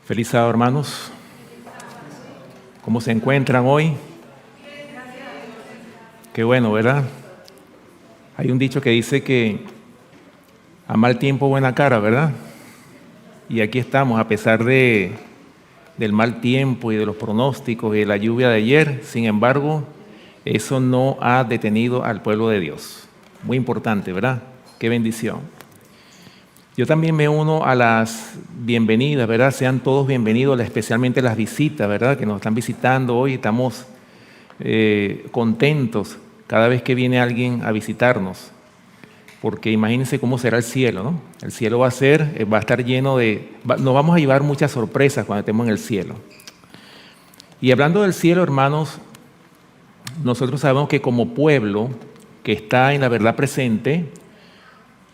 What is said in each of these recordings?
Feliz sábado, hermanos. ¿Cómo se encuentran hoy? Qué bueno, ¿verdad? Hay un dicho que dice que a mal tiempo buena cara, ¿verdad? Y aquí estamos, a pesar del mal tiempo y de los pronósticos y de la lluvia de ayer. Sin embargo, eso no ha detenido al pueblo de Dios. Muy importante, ¿verdad? Qué bendición. Yo también me uno a las bienvenidas, ¿verdad? Sean todos bienvenidos, especialmente las visitas, ¿verdad? Que nos están visitando hoy. Estamos contentos cada vez que viene alguien a visitarnos, porque imagínense cómo será el cielo, ¿no? El cielo va a estar lleno nos vamos a llevar muchas sorpresas cuando estemos en el cielo. Y hablando del cielo, hermanos, nosotros sabemos que como pueblo que está en la verdad presente,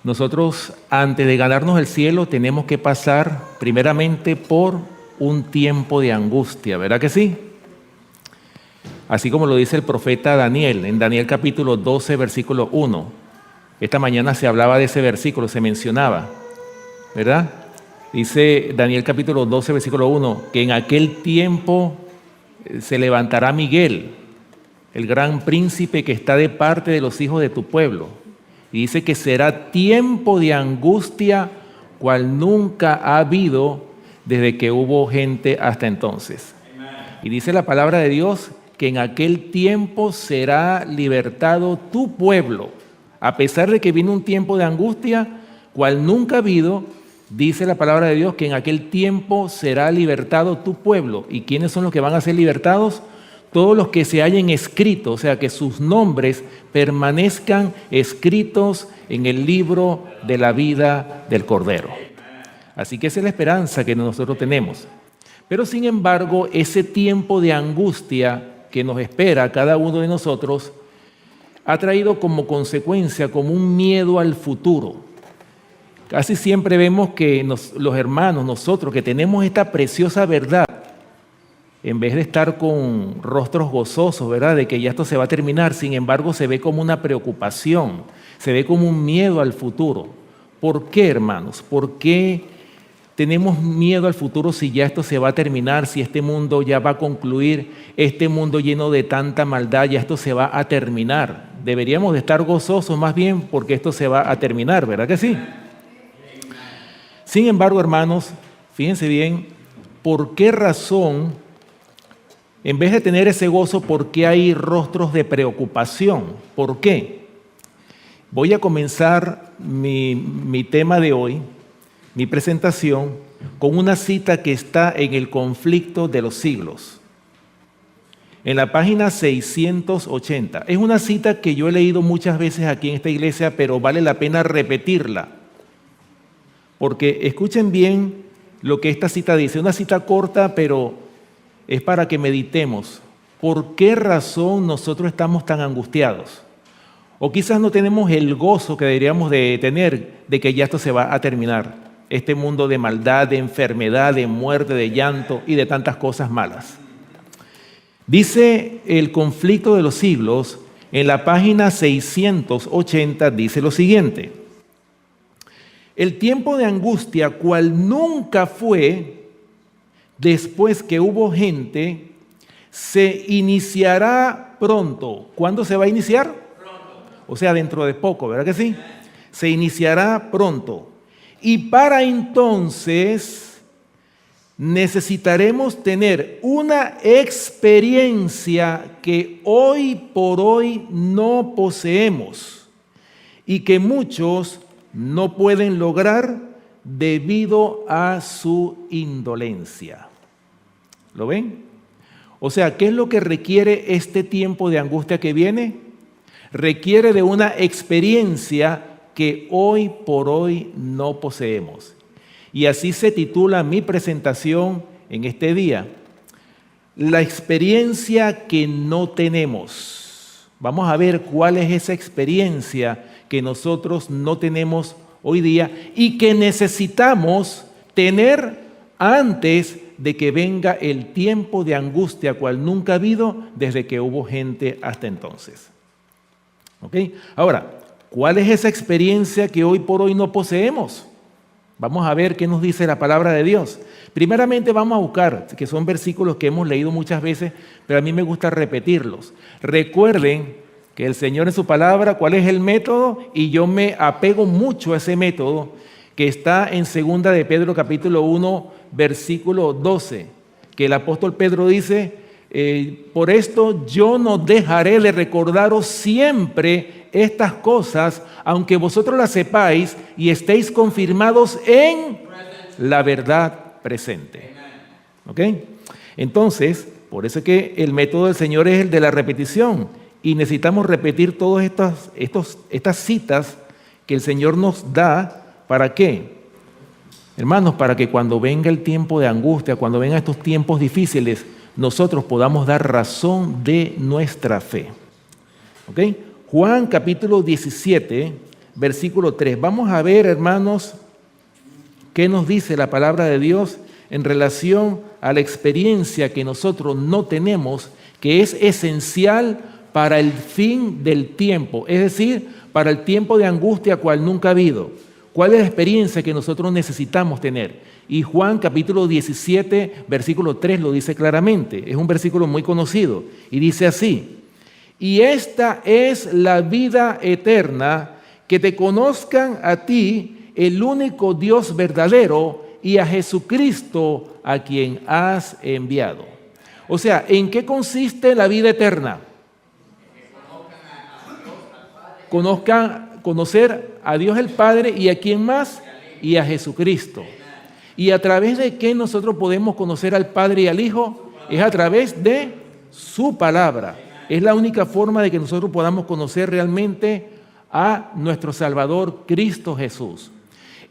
nosotros, antes de ganarnos el cielo, tenemos que pasar primeramente por un tiempo de angustia, ¿verdad que sí? Así como lo dice el profeta Daniel, en Daniel capítulo 12, versículo 1. Esta mañana se hablaba de ese versículo, se mencionaba, ¿verdad? Dice Daniel capítulo 12, versículo 1, que en aquel tiempo se levantará Miguel, el gran príncipe que está de parte de los hijos de tu pueblo. Y dice que será tiempo de angustia cual nunca ha habido desde que hubo gente hasta entonces. Y dice la palabra de Dios que en aquel tiempo será libertado tu pueblo. A pesar de que vino un tiempo de angustia cual nunca ha habido, dice la palabra de Dios que en aquel tiempo será libertado tu pueblo. ¿Y quiénes son los que van a ser libertados? Todos los que se hayan escrito, o sea, que sus nombres permanezcan escritos en el libro de la vida del Cordero. Así que esa es la esperanza que nosotros tenemos. Pero sin embargo, ese tiempo de angustia que nos espera a cada uno de nosotros ha traído como consecuencia como un miedo al futuro. Casi siempre vemos que los hermanos, nosotros que tenemos esta preciosa verdad, en vez de estar con rostros gozosos, ¿verdad?, de que ya esto se va a terminar, sin embargo se ve como una preocupación, se ve como un miedo al futuro. ¿Por qué, hermanos? ¿Por qué tenemos miedo al futuro si ya esto se va a terminar, si este mundo ya va a concluir, este mundo lleno de tanta maldad, ya esto se va a terminar? Deberíamos de estar gozosos más bien porque esto se va a terminar, ¿verdad que sí? Sin embargo, hermanos, fíjense bien, ¿por qué razón, en vez de tener ese gozo, por qué hay rostros de preocupación? ¿Por qué? Voy a comenzar mi tema de hoy, mi presentación, con una cita que está en el Conflicto de los Siglos, en la página 680. Es una cita que yo he leído muchas veces aquí en esta iglesia, pero vale la pena repetirla, porque escuchen bien lo que esta cita dice. Una cita corta, pero es para que meditemos. ¿Por qué razón nosotros estamos tan angustiados? O quizás no tenemos el gozo que deberíamos de tener de que ya esto se va a terminar. Este mundo de maldad, de enfermedad, de muerte, de llanto y de tantas cosas malas. Dice el Conflicto de los Siglos, en la página 680, dice lo siguiente: el tiempo de angustia, cual nunca fue después que hubo gente, se iniciará pronto. ¿Cuándo se va a iniciar? Pronto. O sea, dentro de poco, ¿verdad que sí? Se iniciará pronto. Y para entonces necesitaremos tener una experiencia que hoy por hoy no poseemos y que muchos no pueden lograr debido a su indolencia. ¿Lo ven? O sea, ¿qué es lo que requiere este tiempo de angustia que viene? Requiere de una experiencia que hoy por hoy no poseemos. Y así se titula mi presentación en este día: la experiencia que no tenemos. Vamos a ver cuál es esa experiencia que nosotros no tenemos hoy día y que necesitamos tener antes de que venga el tiempo de angustia cual nunca ha habido desde que hubo gente hasta entonces. ¿Ok? Ahora, ¿cuál es esa experiencia que hoy por hoy no poseemos? Vamos a ver qué nos dice la palabra de Dios. Primeramente vamos a buscar, que son versículos que hemos leído muchas veces, pero a mí me gusta repetirlos. Recuerden que el Señor en su palabra, ¿cuál es el método? Y yo me apego mucho a ese método que está en 2 de Pedro capítulo 1, versículo 12, que el apóstol Pedro dice, por esto yo no dejaré de recordaros siempre estas cosas, aunque vosotros las sepáis y estéis confirmados en la verdad presente. ¿Ok? Entonces, por eso es que el método del Señor es el de la repetición y necesitamos repetir todas estas citas que el Señor nos da. ¿Para qué? Hermanos, para que cuando venga el tiempo de angustia, cuando vengan estos tiempos difíciles, nosotros podamos dar razón de nuestra fe. ¿Ok? Juan capítulo 17, versículo 3. Vamos a ver, hermanos, qué nos dice la palabra de Dios en relación a la experiencia que nosotros no tenemos, que es esencial para el fin del tiempo, es decir, para el tiempo de angustia cual nunca ha habido. ¿Cuál es la experiencia que nosotros necesitamos tener? Y Juan capítulo 17, versículo 3 lo dice claramente. Es un versículo muy conocido. Y dice así, y esta es la vida eterna, que te conozcan a ti, el único Dios verdadero, y a Jesucristo, a quien has enviado. O sea, ¿en qué consiste la vida eterna? Conocer a Dios el Padre y a quién más, y a Jesucristo. ¿Y a través de qué nosotros podemos conocer al Padre y al Hijo? Es a través de su palabra. Es la única forma de que nosotros podamos conocer realmente a nuestro Salvador, Cristo Jesús.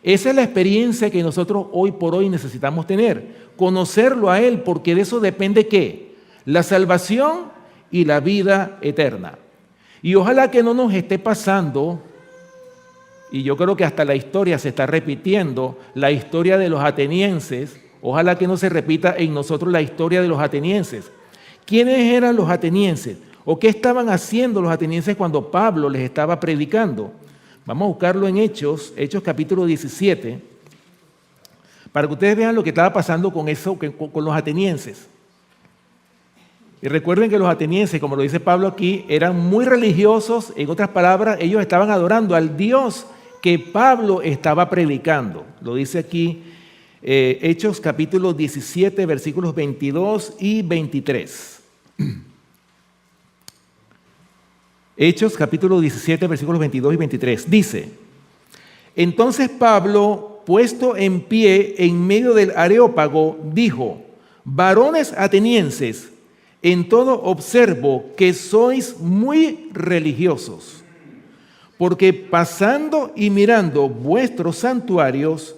Esa es la experiencia que nosotros hoy por hoy necesitamos tener. Conocerlo a Él, porque de eso depende ¿qué? La salvación y la vida eterna. Y ojalá que no nos esté pasando, y yo creo que hasta la historia se está repitiendo, la historia de los atenienses, ojalá que no se repita en nosotros la historia de los atenienses. ¿Quiénes eran los atenienses? ¿O qué estaban haciendo los atenienses cuando Pablo les estaba predicando? Vamos a buscarlo en Hechos capítulo 17, para que ustedes vean lo que estaba pasando con los atenienses. Y recuerden que los atenienses, como lo dice Pablo aquí, eran muy religiosos. En otras palabras, ellos estaban adorando al Dios que Pablo estaba predicando. Lo dice aquí Hechos capítulo 17, versículos 22 y 23. Hechos capítulo 17, versículos 22 y 23. Dice, entonces Pablo, puesto en pie en medio del Areópago, dijo, varones atenienses, en todo observo que sois muy religiosos, porque pasando y mirando vuestros santuarios,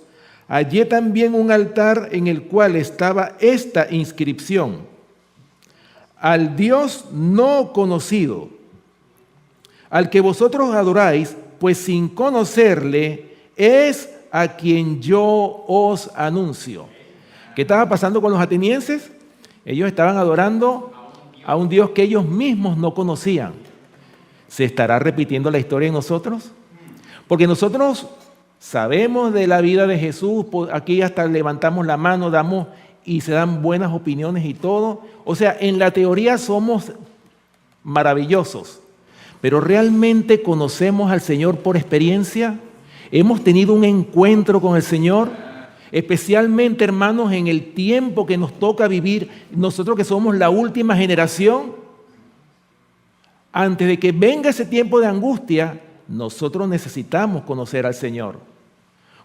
hallé también un altar en el cual estaba esta inscripción: al Dios no conocido, al que vosotros adoráis, pues sin conocerle es a quien yo os anuncio. ¿Qué estaba pasando con los atenienses? Ellos estaban adorando a un Dios que ellos mismos no conocían. ¿Se estará repitiendo la historia en nosotros? Porque nosotros sabemos de la vida de Jesús, aquí hasta levantamos la mano, damos y se dan buenas opiniones y todo. O sea, en la teoría somos maravillosos, pero ¿realmente conocemos al Señor por experiencia? ¿Hemos tenido un encuentro con el Señor? Especialmente, hermanos, en el tiempo que nos toca vivir, nosotros que somos la última generación, antes de que venga ese tiempo de angustia, nosotros necesitamos conocer al Señor,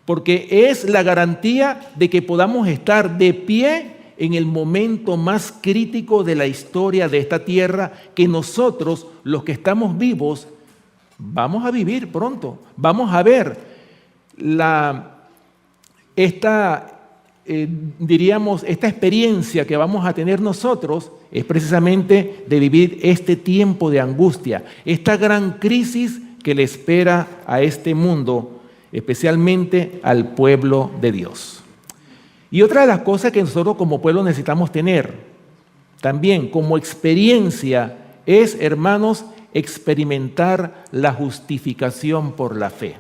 porque es la garantía de que podamos estar de pie en el momento más crítico de la historia de esta tierra, que nosotros, los que estamos vivos, vamos a vivir pronto. Vamos a ver esta experiencia que vamos a tener nosotros es precisamente de vivir este tiempo de angustia, esta gran crisis que le espera a este mundo, especialmente al pueblo de Dios. Y otra de las cosas que nosotros como pueblo necesitamos tener también como experiencia es, hermanos, experimentar la justificación por la fe.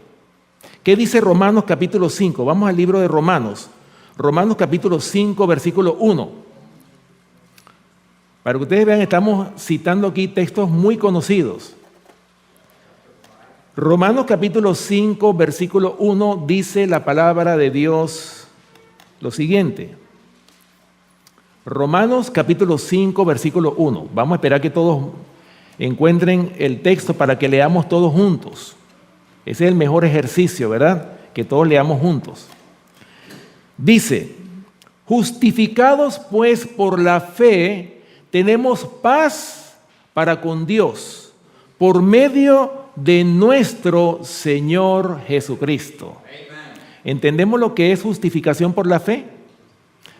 ¿Qué dice Romanos capítulo 5? Vamos al libro de Romanos. Romanos capítulo 5, versículo 1. Para que ustedes vean, estamos citando aquí textos muy conocidos. Romanos capítulo 5, versículo 1, dice la palabra de Dios lo siguiente. Romanos capítulo 5, versículo 1. Vamos a esperar que todos encuentren el texto para que leamos todos juntos. Ese es el mejor ejercicio, ¿verdad? Que todos leamos juntos. Dice, justificados pues por la fe, tenemos paz para con Dios, por medio de nuestro Señor Jesucristo. ¿Entendemos lo que es justificación por la fe?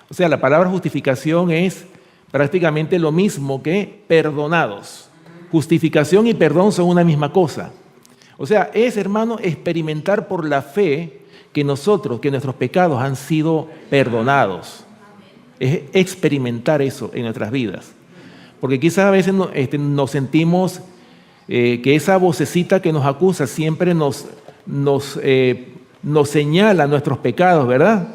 O sea, la palabra justificación es prácticamente lo mismo que perdonados. Justificación y perdón son una misma cosa. O sea, es, hermano, experimentar por la fe que nuestros pecados han sido perdonados. Es experimentar eso en nuestras vidas. Porque quizás a veces nos sentimos que esa vocecita que nos acusa siempre nos señala nuestros pecados, ¿verdad?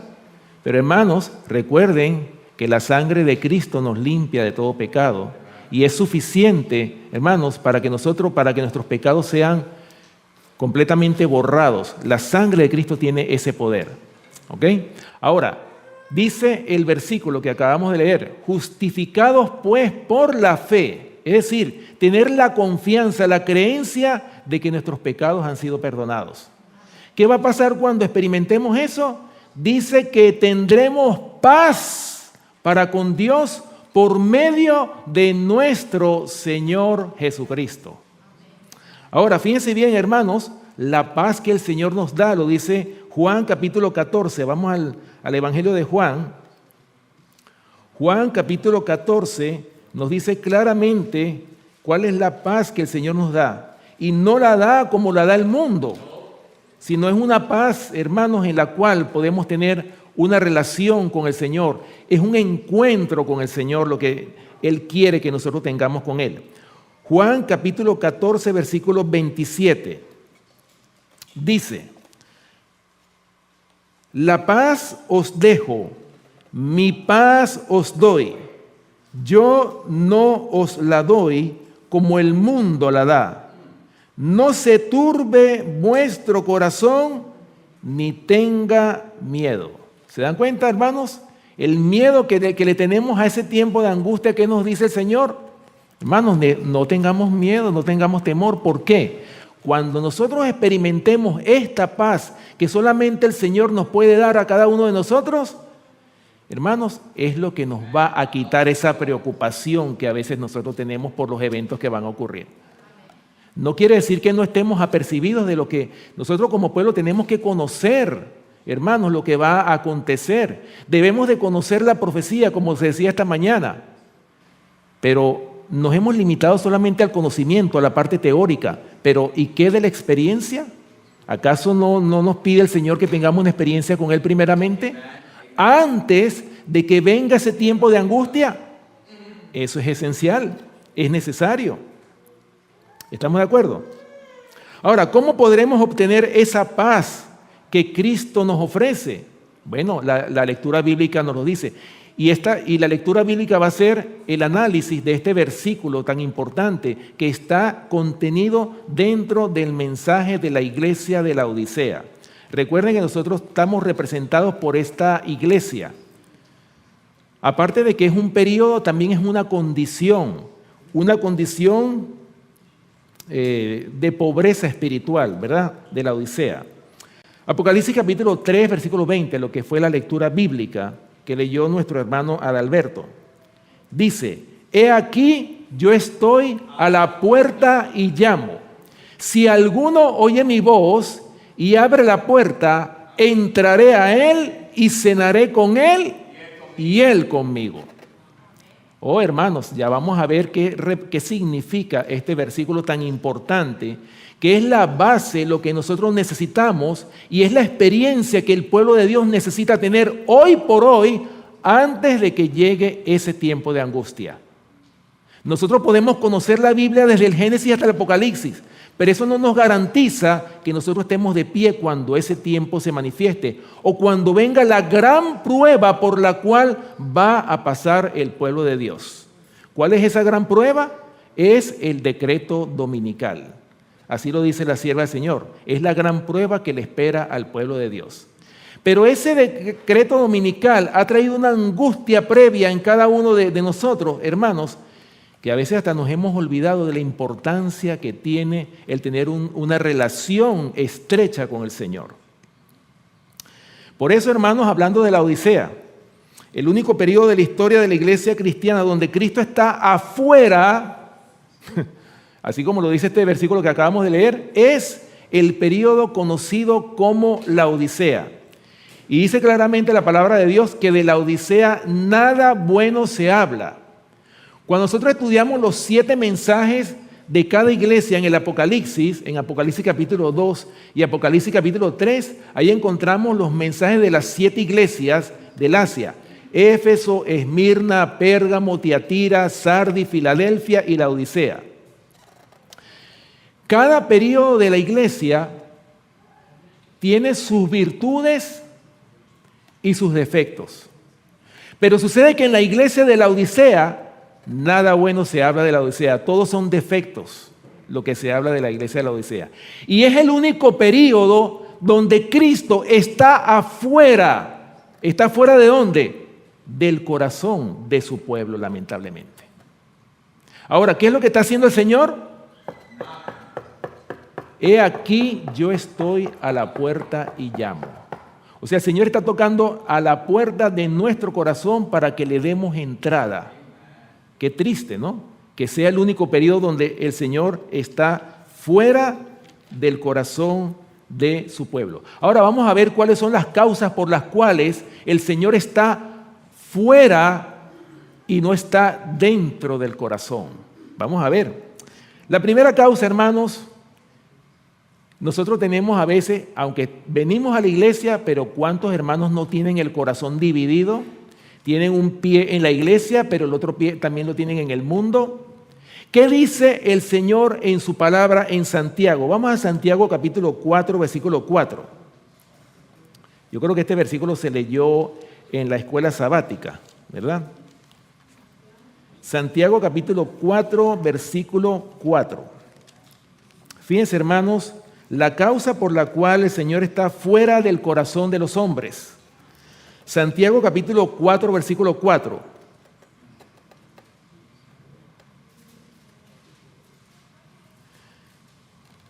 Pero hermanos, recuerden que la sangre de Cristo nos limpia de todo pecado y es suficiente, hermanos, para que nuestros pecados sean completamente borrados. La sangre de Cristo tiene ese poder. ¿Ok? Ahora, dice el versículo que acabamos de leer, justificados pues por la fe, es decir, tener la confianza, la creencia de que nuestros pecados han sido perdonados. ¿Qué va a pasar cuando experimentemos eso? Dice que tendremos paz para con Dios por medio de nuestro Señor Jesucristo. Ahora, fíjense bien, hermanos, la paz que el Señor nos da, lo dice Juan capítulo 14. Vamos al Evangelio de Juan. Juan capítulo 14 nos dice claramente cuál es la paz que el Señor nos da. Y no la da como la da el mundo, sino es una paz, hermanos, en la cual podemos tener una relación con el Señor. Es un encuentro con el Señor lo que Él quiere que nosotros tengamos con Él. Juan capítulo 14, versículo 27, dice, la paz os dejo, mi paz os doy. Yo no os la doy como el mundo la da. No se turbe vuestro corazón, ni tenga miedo. ¿Se dan cuenta, hermanos? El miedo que le tenemos a ese tiempo de angustia que nos dice el Señor. Hermanos, no tengamos miedo, no tengamos temor. ¿Por qué? Cuando nosotros experimentemos esta paz que solamente el Señor nos puede dar a cada uno de nosotros, hermanos, es lo que nos va a quitar esa preocupación que a veces nosotros tenemos por los eventos que van a ocurrir. No quiere decir que no estemos apercibidos de lo que nosotros como pueblo tenemos que conocer, hermanos, lo que va a acontecer. Debemos de conocer la profecía, como se decía esta mañana, pero nos hemos limitado solamente al conocimiento, a la parte teórica. Pero ¿y qué de la experiencia? ¿Acaso no nos pide el Señor que tengamos una experiencia con Él primeramente? Antes de que venga ese tiempo de angustia. Eso es esencial, es necesario. ¿Estamos de acuerdo? Ahora, ¿cómo podremos obtener esa paz que Cristo nos ofrece? Bueno, la lectura bíblica nos lo dice. Y la lectura bíblica va a ser el análisis de este versículo tan importante que está contenido dentro del mensaje de la iglesia de la Odisea. Recuerden que nosotros estamos representados por esta iglesia. Aparte de que es un periodo, también es una condición de pobreza espiritual, ¿verdad? De la Odisea. Apocalipsis capítulo 3, versículo 20, lo que fue la lectura bíblica que leyó nuestro hermano Adalberto. Dice, he aquí yo estoy a la puerta y llamo. Si alguno oye mi voz y abre la puerta, entraré a él y cenaré con él y él conmigo. Oh, hermanos, ya vamos a ver qué significa este versículo tan importante, que es la base, lo que nosotros necesitamos y es la experiencia que el pueblo de Dios necesita tener hoy por hoy antes de que llegue ese tiempo de angustia. Nosotros podemos conocer la Biblia desde el Génesis hasta el Apocalipsis, pero eso no nos garantiza que nosotros estemos de pie cuando ese tiempo se manifieste o cuando venga la gran prueba por la cual va a pasar el pueblo de Dios. ¿Cuál es esa gran prueba? Es el decreto dominical. Así lo dice la sierva del Señor. Es la gran prueba que le espera al pueblo de Dios. Pero ese decreto dominical ha traído una angustia previa en cada uno de nosotros, hermanos, que a veces hasta nos hemos olvidado de la importancia que tiene el tener una relación estrecha con el Señor. Por eso, hermanos, hablando de la Odisea, el único periodo de la historia de la iglesia cristiana donde Cristo está afuera, así como lo dice este versículo que acabamos de leer, es el periodo conocido como la Odisea. Y dice claramente la palabra de Dios que de la Odisea nada bueno se habla. Cuando nosotros estudiamos los 7 mensajes de cada iglesia en el Apocalipsis, en Apocalipsis capítulo 2 y Apocalipsis capítulo 3, ahí encontramos los mensajes de las 7 iglesias del Asia: Éfeso, Esmirna, Pérgamo, Tiatira, Sardis, Filadelfia y la Odisea. Cada periodo de la iglesia tiene sus virtudes y sus defectos. Pero sucede que en la iglesia de la Odisea nada bueno se habla de la Odisea, todos son defectos lo que se habla de la iglesia de la Odisea. Y es el único periodo donde Cristo está afuera. ¿Está afuera de dónde? Del corazón de su pueblo, lamentablemente. Ahora, ¿qué es lo que está haciendo el Señor? He aquí, yo estoy a la puerta y llamo. O sea, el Señor está tocando a la puerta de nuestro corazón para que le demos entrada. Qué triste, ¿no? Que sea el único periodo donde el Señor está fuera del corazón de su pueblo. Ahora vamos a ver cuáles son las causas por las cuales el Señor está fuera y no está dentro del corazón. Vamos a ver. La primera causa, hermanos, nosotros tenemos a veces, aunque venimos a la iglesia, pero ¿cuántos hermanos no tienen el corazón dividido? Tienen un pie en la iglesia, pero el otro pie también lo tienen en el mundo. ¿Qué dice el Señor en su palabra en Santiago? Vamos a Santiago capítulo 4, versículo 4. Yo creo que este versículo se leyó en la escuela sabática, ¿verdad? Santiago capítulo 4, versículo 4. Fíjense, hermanos, la causa por la cual el Señor está fuera del corazón de los hombres. Santiago capítulo 4, versículo 4.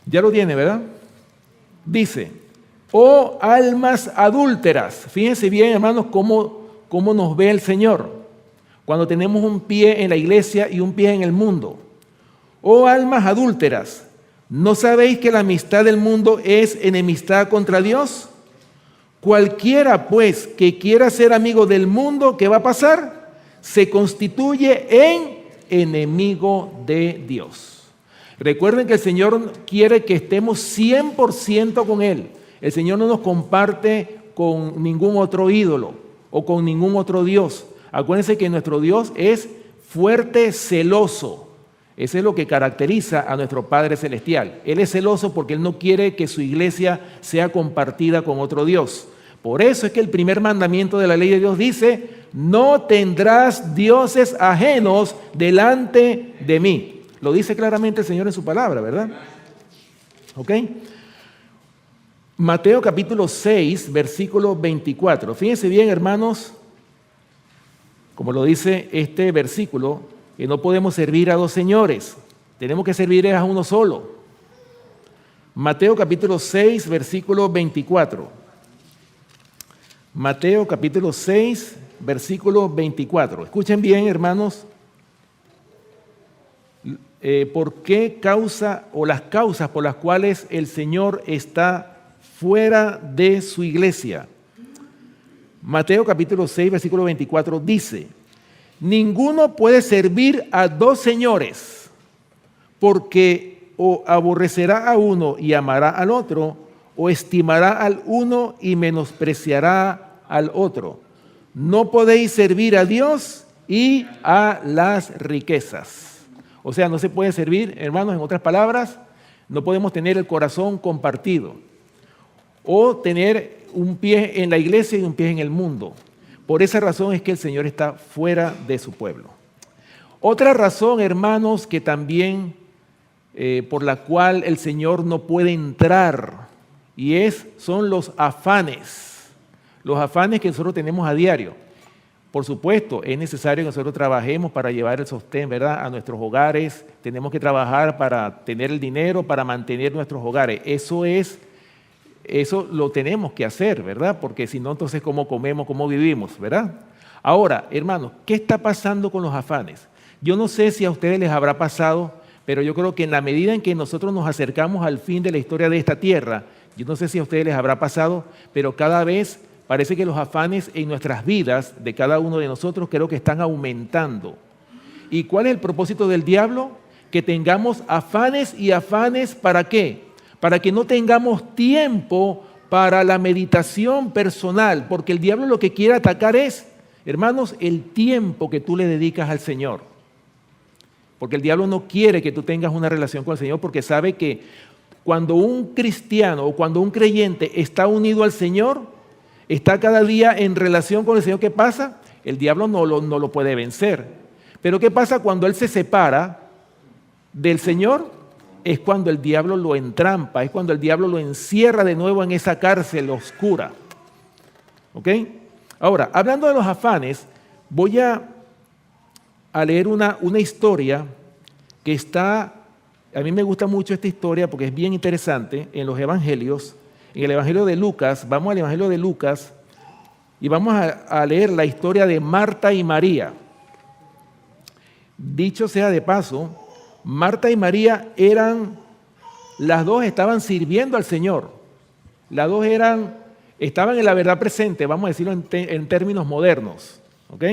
Ya lo tiene, ¿verdad? Dice: oh almas adúlteras. Fíjense bien, hermanos, cómo nos ve el Señor cuando tenemos un pie en la iglesia y un pie en el mundo. Oh almas adúlteras, ¿no sabéis que la amistad del mundo es enemistad contra Dios? Cualquiera, pues, que quiera ser amigo del mundo, ¿qué va a pasar? Se constituye en enemigo de Dios. Recuerden que el Señor quiere que estemos 100% con Él. El Señor no nos comparte con ningún otro ídolo o con ningún otro Dios. Acuérdense que nuestro Dios es fuerte, celoso. Eso es lo que caracteriza a nuestro Padre Celestial. Él es celoso porque Él no quiere que su iglesia sea compartida con otro Dios. Por eso es que el primer mandamiento de la ley de Dios dice: no tendrás dioses ajenos delante de mí. Lo dice claramente el Señor en su palabra, ¿verdad? ¿Ok? Mateo capítulo 6, versículo 24. Fíjense bien, hermanos, como lo dice este versículo, que no podemos servir a dos señores, tenemos que servir a uno solo. Mateo capítulo 6, versículo 24. Mateo capítulo 6, versículo 24. Escuchen bien, hermanos, por qué causa o las causas por las cuales el Señor está fuera de su iglesia. Mateo capítulo 6, versículo 24 dice: ninguno puede servir a dos señores, porque o aborrecerá a uno y amará al otro, o estimará al uno y menospreciará al otro. No podéis servir a Dios y a las riquezas. O sea, no se puede servir, hermanos, en otras palabras, no podemos tener el corazón compartido o tener un pie en la iglesia y un pie en el mundo. Por esa razón es que el Señor está fuera de su pueblo. Otra razón, hermanos, que también por la cual el Señor no puede entrar son los afanes que nosotros tenemos a diario. Por supuesto, es necesario que nosotros trabajemos para llevar el sostén, ¿verdad?, a nuestros hogares. Tenemos que trabajar para tener el dinero, para mantener nuestros hogares. Eso lo tenemos que hacer, ¿verdad? Porque si no, entonces, ¿cómo comemos, cómo vivimos, verdad? Ahora, hermanos, ¿qué está pasando con los afanes? Yo no sé si a ustedes les habrá pasado, pero yo creo que en la medida en que nosotros nos acercamos al fin de la historia de esta tierra, yo no sé si a ustedes les habrá pasado, pero cada vez parece que los afanes en nuestras vidas, de cada uno de nosotros, creo que están aumentando. ¿Y cuál es el propósito del diablo? Que tengamos afanes y afanes, ¿para qué? Para que no tengamos tiempo para la meditación personal, porque el diablo lo que quiere atacar es, hermanos, el tiempo que tú le dedicas al Señor. Porque el diablo no quiere que tú tengas una relación con el Señor, porque sabe que cuando un cristiano o cuando un creyente está unido al Señor, está cada día en relación con el Señor, ¿qué pasa? El diablo no lo puede vencer. Pero ¿qué pasa cuando él se separa del Señor? Es cuando el diablo lo entrampa, es cuando el diablo lo encierra de nuevo en esa cárcel oscura. ¿Ok? Ahora, hablando de los afanes, voy a leer una historia que está, a mí me gusta mucho esta historia porque es bien interesante, en los evangelios. En el Evangelio de Lucas, vamos al Evangelio de Lucas y vamos a leer la historia de Marta y María. Dicho sea de paso, Marta y María las dos estaban sirviendo al Señor. Las dos estaban en la verdad presente, vamos a decirlo en términos modernos. ¿Ok?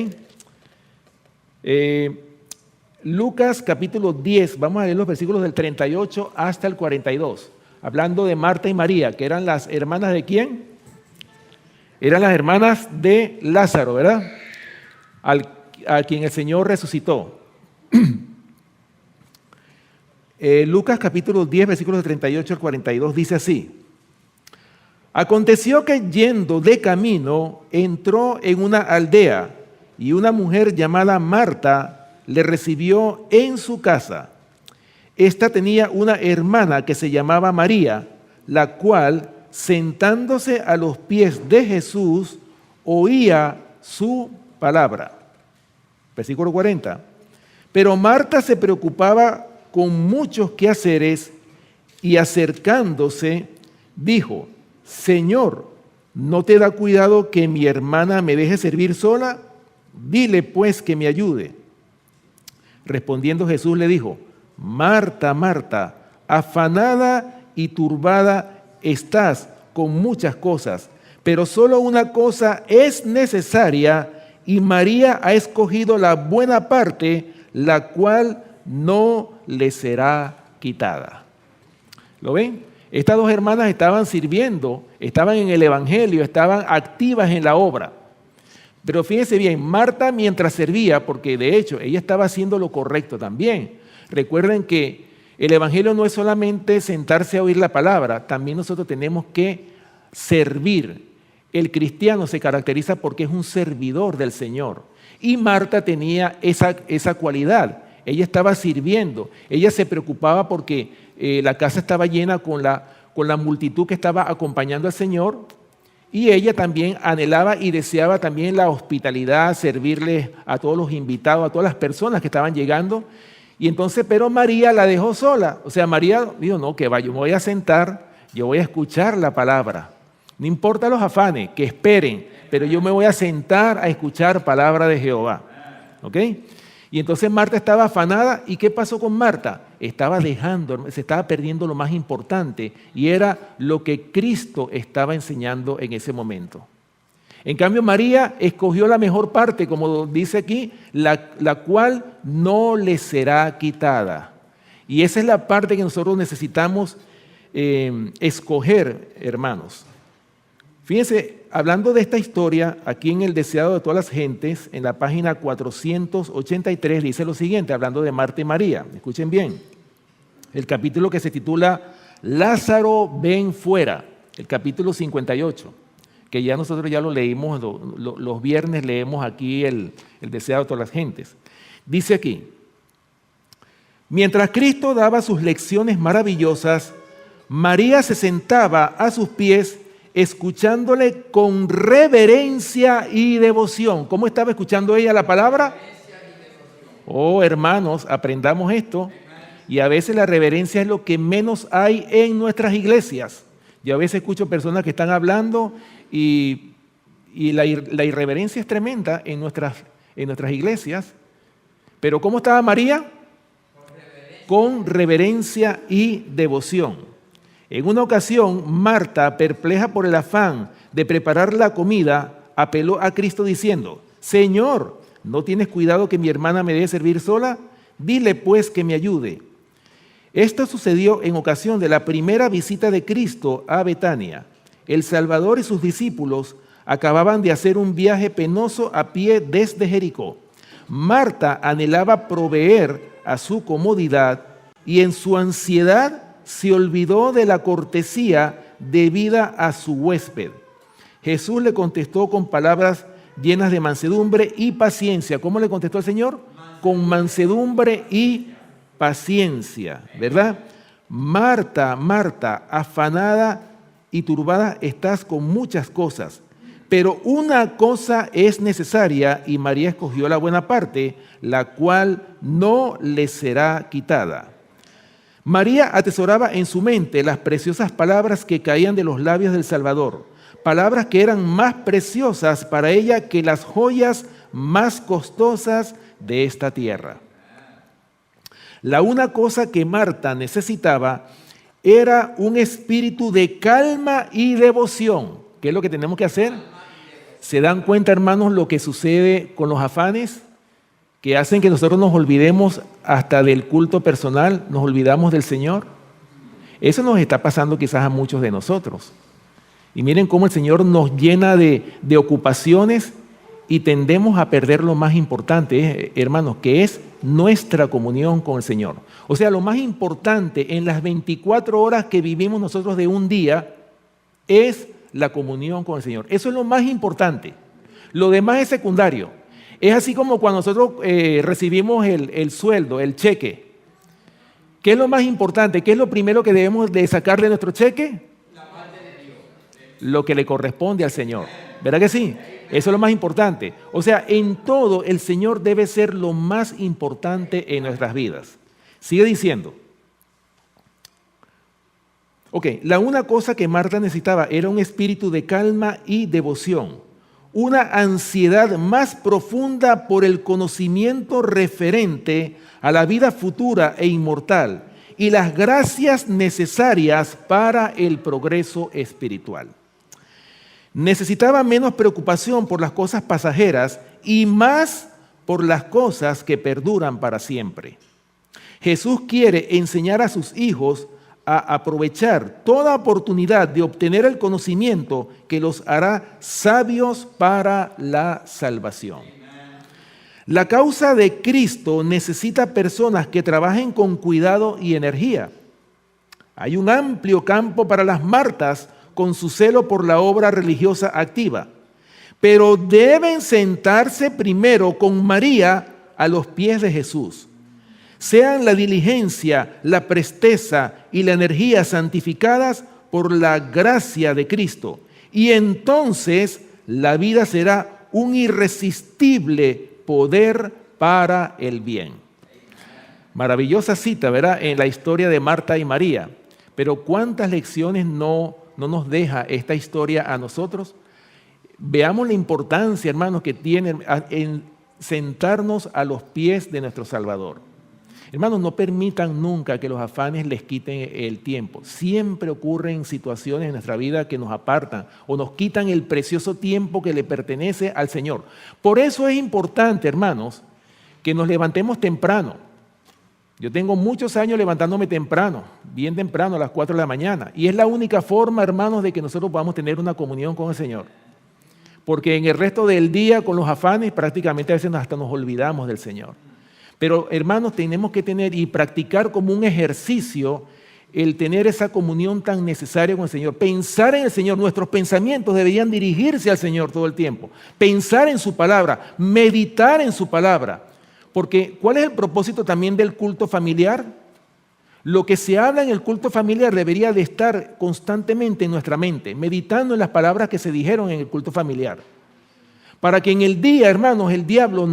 Lucas capítulo 10, vamos a leer los versículos del 38 hasta el 42. Hablando de Marta y María, que eran las hermanas ¿de quién? Eran las hermanas de Lázaro, ¿verdad? A quien el Señor resucitó. Lucas capítulo 10, versículos del 38 al 42, dice así. Aconteció que yendo de camino, entró en una aldea y una mujer llamada Marta le recibió en su casa. Esta tenía una hermana que se llamaba María, la cual, sentándose a los pies de Jesús, oía su palabra. Versículo 40. Pero Marta se preocupaba con muchos quehaceres y acercándose, dijo, Señor, ¿no te da cuidado que mi hermana me deje servir sola? Dile pues que me ayude. Respondiendo Jesús le dijo, Marta, Marta, afanada y turbada estás con muchas cosas, pero solo una cosa es necesaria y María ha escogido la buena parte, la cual no le será quitada. ¿Lo ven? Estas dos hermanas estaban sirviendo, estaban en el Evangelio, estaban activas en la obra. Pero fíjense bien, Marta mientras servía, porque de hecho ella estaba haciendo lo correcto también. Recuerden que el Evangelio no es solamente sentarse a oír la palabra, también nosotros tenemos que servir. El cristiano se caracteriza porque es un servidor del Señor. Y Marta tenía esa cualidad. Ella estaba sirviendo, ella se preocupaba porque la casa estaba llena con la multitud que estaba acompañando al Señor. Y ella también anhelaba y deseaba también la hospitalidad, servirles a todos los invitados, a todas las personas que estaban llegando. Y entonces, pero María la dejó sola. O sea, María dijo, no, que va, yo me voy a sentar, yo voy a escuchar la palabra. No importa los afanes, que esperen, pero yo me voy a sentar a escuchar palabra de Jehová. ¿Ok? Y entonces Marta estaba afanada. ¿Y qué pasó con Marta? Se estaba perdiendo lo más importante y era lo que Cristo estaba enseñando en ese momento. En cambio, María escogió la mejor parte, como dice aquí, la cual no le será quitada. Y esa es la parte que nosotros necesitamos escoger, hermanos. Fíjense, hablando de esta historia, aquí en El deseado de todas las gentes, en la página 483, dice lo siguiente, hablando de Marta y María. Escuchen bien. El capítulo que se titula Lázaro, ven fuera, el capítulo 58, que ya nosotros ya lo leímos, los viernes leemos aquí el deseado de todas las gentes. Dice aquí, mientras Cristo daba sus lecciones maravillosas, María se sentaba a sus pies escuchándole con reverencia y devoción. ¿Cómo estaba escuchando ella la palabra? Oh, hermanos, aprendamos esto. Y a veces la reverencia es lo que menos hay en nuestras iglesias. Yo a veces escucho personas que están hablando y la irreverencia es tremenda en nuestras iglesias. Pero ¿cómo estaba María? Con reverencia y devoción. En una ocasión, Marta, perpleja por el afán de preparar la comida, apeló a Cristo diciendo, Señor, ¿no tienes cuidado que mi hermana me debe servir sola? Dile pues que me ayude. Esto sucedió en ocasión de la primera visita de Cristo a Betania. El Salvador y sus discípulos acababan de hacer un viaje penoso a pie desde Jericó. Marta anhelaba proveer a su comodidad y en su ansiedad se olvidó de la cortesía debida a su huésped. Jesús le contestó con palabras llenas de mansedumbre y paciencia. ¿Cómo le contestó el Señor? Con mansedumbre y paciencia, ¿verdad? Marta, Marta, afanada y turbada estás con muchas cosas, pero una cosa es necesaria y María escogió la buena parte, la cual no le será quitada. María atesoraba en su mente las preciosas palabras que caían de los labios del Salvador, palabras que eran más preciosas para ella que las joyas más costosas de esta tierra. La una cosa que Marta necesitaba era un espíritu de calma y devoción. ¿Qué es lo que tenemos que hacer? ¿Se dan cuenta, hermanos, lo que sucede con los afanes? Que hacen que nosotros nos olvidemos hasta del culto personal, nos olvidamos del Señor. Eso nos está pasando quizás a muchos de nosotros. Y miren cómo el Señor nos llena de ocupaciones y tendemos a perder lo más importante, hermanos, que es nuestra comunión con el Señor. O sea, lo más importante en las 24 horas que vivimos nosotros de un día es la comunión con el Señor. Eso es lo más importante. Lo demás es secundario. Es así como cuando nosotros recibimos el sueldo, el cheque. ¿Qué es lo más importante? ¿Qué es lo primero que debemos de sacar de nuestro cheque? La parte de Dios. Lo que le corresponde al Señor. ¿Verdad que sí? Eso es lo más importante. O sea, en todo el Señor debe ser lo más importante en nuestras vidas. Sigue diciendo. Ok, la una cosa que Marta necesitaba era un espíritu de calma y devoción. Una ansiedad más profunda por el conocimiento referente a la vida futura e inmortal y las gracias necesarias para el progreso espiritual. Necesitaba menos preocupación por las cosas pasajeras y más por las cosas que perduran para siempre. Jesús quiere enseñar a sus hijos a aprovechar toda oportunidad de obtener el conocimiento que los hará sabios para la salvación. La causa de Cristo necesita personas que trabajen con cuidado y energía. Hay un amplio campo para las Martas con su celo por la obra religiosa activa, pero deben sentarse primero con María a los pies de Jesús. Sean la diligencia, la presteza y la energía santificadas por la gracia de Cristo. Y entonces la vida será un irresistible poder para el bien. Maravillosa cita, ¿verdad? En la historia de Marta y María. Pero ¿cuántas lecciones no nos deja esta historia a nosotros? Veamos la importancia, hermanos, que tiene en sentarnos a los pies de nuestro Salvador. Hermanos, no permitan nunca que los afanes les quiten el tiempo. Siempre ocurren situaciones en nuestra vida que nos apartan o nos quitan el precioso tiempo que le pertenece al Señor. Por eso es importante, hermanos, que nos levantemos temprano. Yo tengo muchos años levantándome temprano, bien temprano, a las 4 de la mañana. Y es la única forma, hermanos, de que nosotros podamos tener una comunión con el Señor. porque en el resto del día con los afanes prácticamente a veces hasta nos olvidamos del Señor. Pero hermanos, tenemos que tener y practicar como un ejercicio el tener esa comunión tan necesaria con el Señor. Pensar en el Señor, nuestros pensamientos deberían dirigirse al Señor todo el tiempo. Pensar en su palabra, meditar en su palabra. Porque ¿cuál es el propósito también del culto familiar? Lo que se habla en el culto familiar debería de estar constantemente en nuestra mente, meditando en las palabras que se dijeron en el culto familiar. Para que en el día, hermanos, el diablo